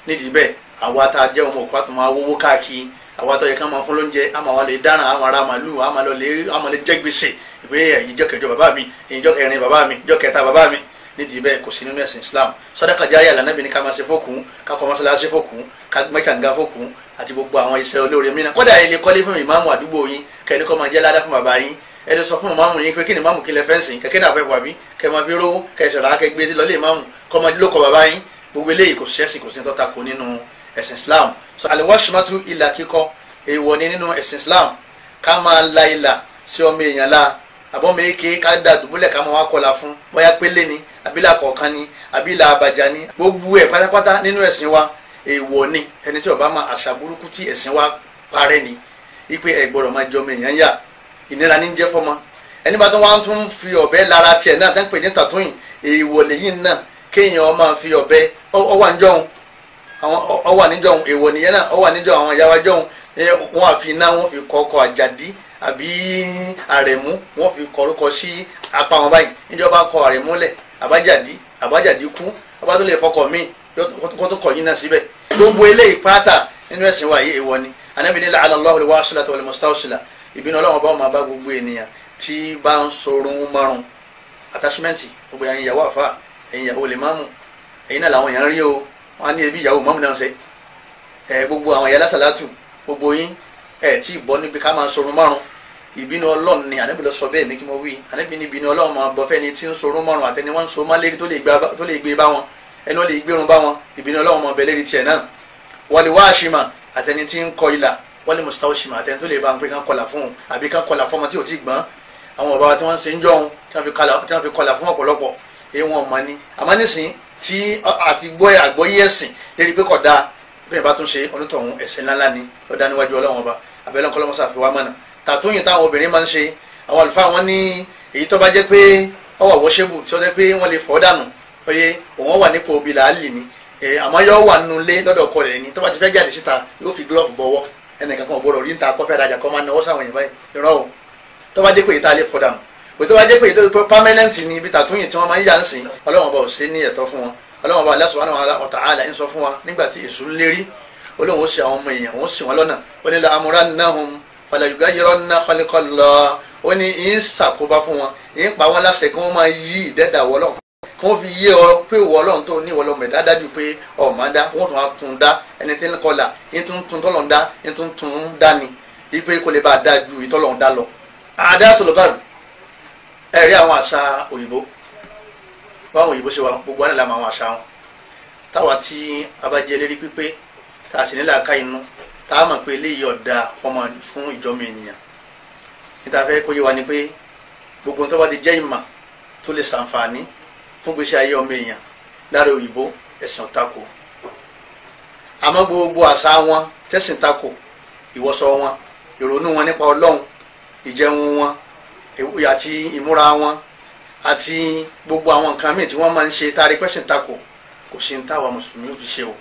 nídìí bẹ́ẹ̀ àwa tá a jẹ́ ọmọ òkú àtúmọ̀ awówó káàkiri àwa tó yẹ ká máa fún lóúnjẹ àmọ́ wa lè dáràn àmọ́ ara màlúù àmọ́ lè jẹ́ gbèsè ìpè ìjọ kẹjọ bàbá mi ìjọ kẹrin bàbá mi ìjọ kẹta bàbá mi nídìí bẹ́ẹ̀ kò sí nínú ẹ̀sìn Islam sàdákà járíyà l'Ànábì ní ká máa ṣe fókùn ká kọ́ mọ́sálásí fókùn ká mẹ́kànga fókùn àti gbogbo àwọn iṣẹ́ olóore mìíràn kódà ilé kọ́lé fún ìmáàmù àdúgbò yín kẹ́ni kọ́ máa jẹ́ ládá fún bàbá yín ẹni sọ fún ìmáàmù yín pé kí ni ìmáàmù kí lẹ fẹ́ǹsì kẹ́kẹ́ náà fẹ́ wà bí kẹ́ máa fi rówó kẹ́ sọ̀rọ̀ akẹgbẹ́ sí lọ́lé ìmáàmù kọ́ máa lókọ̀ bàbá yín gbogbo eléyìí kò sẹ́sìn kò sí tọ́ta kò nínú ẹ̀sìn Islam so al-washmatu ìlà kíkọ́ èèwọ̀ ni nínú ẹ̀sìn Islam ká máa la ìlà sí ọmọ èèyàn la àbọ̀mọ̀ èké ká dà dùbúlẹ̀ ká máa wá kọlà fún bóyá pélé ni àbílà kọ̀ọ̀kan ni àbílà àbàjá ni gbogbo ẹ̀ pátápátá nínú ẹ̀sìn wa èèwọ̀ ni ẹni tí ó bá máa àṣà burúkú tí ẹ̀sìn wa parẹ́ ni wípé ẹ gbọ́dọ̀ máa jọmọ èèyàn yà ìnira ní jẹ́ fọ́mọ ẹni bá tó wá tún fi ọ̀bẹ lára tiẹ̀ náà tẹ́ ń pè ní tàtúyìn èèwọ̀ lẹ́yìn náà kéèyàn máa fi ọ̀bẹ ọwà níjọ́hun èèwọ̀ nìyẹn náà ọwà níjọ́hun àwọn ìyá wa jọ́hun wọn àfi iná wọn fi kọ́kọ́ àjàdí àbí àrẹ̀mú wọn fi kọrúkọ sí apá wọn báyìí níjọba kọ àrẹ̀mú lẹ̀ àbájáde kú ọba tó lè fọkọ míì kó tó kọ yín náà síbẹ̀ gbogbo eléyìí pátá nínú ẹ̀sìn wa yìí èèwọ̀ ni Ànábì ní la'ana Allahu al-wasilata wal-mustawsila ìbínú Ọlọ́run bá wọn máa bá gbogbo ènìyàn tí bá ń sorun márùn attachment gbogbo ẹ̀yin ìyàwó àfa ẹ̀yin ìyàwó lè máàmù ẹ̀yin náà làwọn èèyàn rí o wọn á ní ẹbí ìyàwó máàmù náà ṣe gbogbo àwọn ìyá lásàlátù gbogbo yín tí ì bọ́ níbi ká máa sorun márùn ìbínú Ọlọ́run ni Ànábì lọ sọ bẹ́ẹ̀ mi kí mo wí Ànábì ní ìbínú Ọlọ́run máa bọ́ fẹ́ni tí ń sorun márùn àtẹni wọ́n ń so má lérí tó lè gbé bá wọn ẹni wọ́n lè gbérun bá wọn ìbínú Ọlọ́run máa bẹ lérí tiẹ̀ náà wal washima àtẹni tí ń kọ ìlà wal mustawshima àtẹni tó lè bá wọn pé kán kọlà fún un àbí kán kọlà fún ọmọ tí ò tí gbọ́n àwọn bàbá tí wọ́n ṣe ń jọun tí wọ́n fi kọlà fún ọ̀pọ̀lọpọ̀ èyí wọn mọ̀ ni àmọ́ nísìnyí tí àti àgbọ́yé ẹ̀sìn lérí pé kódà bẹ́ẹ̀ bá tún ṣe onítọ̀hún ẹ̀ṣẹ̀ ńláńlá ni ó dá níwájú Ọlọ́run ọba abẹ́lẹ́ ọkọ̀ lọ́mọ́sá fi wá mọ̀nà tàtúnyìn táwọn obìnrin máa ń ṣe àwọn àlùfáà wọn ní èyí tó bá jẹ́ pé ọwọ́ àwọ̀ṣẹ́bù tí ó jẹ́ pé wọ́n lè fọ́ dànù oye òun wà nípò òbí làálì ni àmọ́ yóò wà nínú ilé lọ́dọ̀ ọkọ rẹ̀ ni tó bá ti fẹ́ jáde síta yóò fi glove bọ̀wọ́ ẹnìkan kan ò gbọ́dọ̀ rí níta kọ́fẹ́ adájà kọ́ máa náwó sáwọn èèyàn báyìí ìran o tó bá jẹ́ pé ìta lè fọ́ dànù pé tó bá jẹ́ pé ìta permanent ni ibi tàtúnyìn tí wọ́n máa ń yà ń sìn Ọlọ́run ọba ò ṣe ní ẹ̀tọ́ fún wọn Ọlọ́run ọba Allah subhanahu wa ta'ala ń sọ fún wa nígbà tí èṣù ń lérí Ọlọ́run ó ṣe àwọn ọmọ èèyàn ó sì wọn lọ́nà ó ní la amurannahum fala yughayyiranna khalqallah ó ní ń ṣàkóbá fún wọn ń pa wọn láṣẹ kí wọ́n máa yí ìdẹ́dà wọlọ́ kí wọ́n fi yé ọ pé ìwọ Ọlọ́run tó ní ìwọlọ́mọ ẹ̀dá dájú pé ọ̀ma dá wọ́n tún wá tún dá ẹni tí ń kọlà ń tún tọ́lọ̀ ń dá ń tún dá ni wípé kò lè bá a dá ju ìtọ́lọ̀ ń dá lọ. adatul gharb ẹ̀rí àwọn àṣà òyìnbó báwọn òyìnbó ṣe wà gbogbo àná làwọn àṣà wọn táwa tí a bá jẹ lérí pípé tá a sì nílà ká inú tá a mọ̀ pé eléyìí ọ̀dà fún ìjọmọ ènìyàn níta fẹ́ kó yé wa ni pé gbogbo tó bá ti jẹ́ ìmọ̀ tó lè ṣàǹfààní fún gbèsè ayé ọmọ èèyàn lára òyìnbó ẹ̀sìn ọ̀tako àmọ́ gbogbo àṣà wọn tẹ̀sìn tako ìwọṣọ wọn ìrònú wọn nípa Ọlọ́run ìjẹun wọn àti ìmúra wọn àti gbogbo àwọn nǹkan míì tí wọ́n máa ń ṣe tá a rí pẹ́sìn tako kò sí ń táwa mùsùlùmí fi ṣe o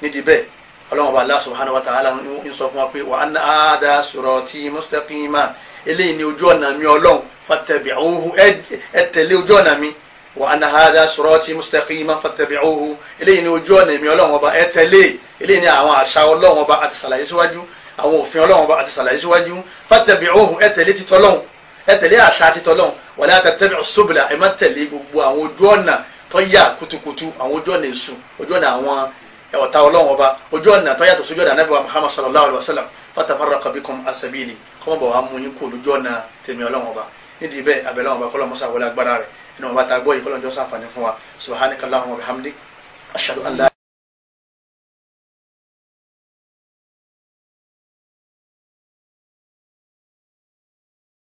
nídìí bẹ́ẹ̀ ọlọ́run bá Allah subhanahu wa ta'ala ń sọ fún wa pé wa anna hadha sirati mustaqima eléyìí ni ojú ọ̀nà mi ọlọ́run fattabi'uhu ẹ tẹ̀lé ojú ọ̀nà mi wa anna hadha sirati mustaqima fattabi'uhu eléyìí ni ojú ọ̀nà mi ọlọ́run ọba ẹ tẹ̀lé eléyìí ni àwọn àṣà ọlọ́run ọba àti sàlàyé síwájú àwọn òfin ọlọ́run ọba àti sàlàyé síwájú fattabi'uhu ẹ tẹ̀lé títọ́lọ́run ẹ tẹ̀lé àṣà títọ́lọ́run wala tattabi'us subula ẹ má tẹ̀lé gbogbo àwọn ojú ọ̀nà tó yà kutukutu àwọn ojú ọ̀nà èṣù ojú ọ̀nà àwọn ọ̀tá ọlọ́run ọba ojú ọ̀nà tó yàtọ̀ sójú ọ̀nà Ànábì wa Muhammad sallallahu alaihi wasallam fatafarraqa bikum an sabili kọ́mọ̀ bọ̀ wá mú yín kó lójú ọ̀nà tèmi ọlọ́run ọba nídìí bẹ́ẹ̀ abẹ́lẹ́ ọba kọ́lọ́ mọ́sá wọlé agbára rẹ̀ inú ọba tá a gbọ́ yìí kọ́lọ́ ń jọ sàǹfààní fún wa subhanaka Allahumma wa bihamdik ashhadu an la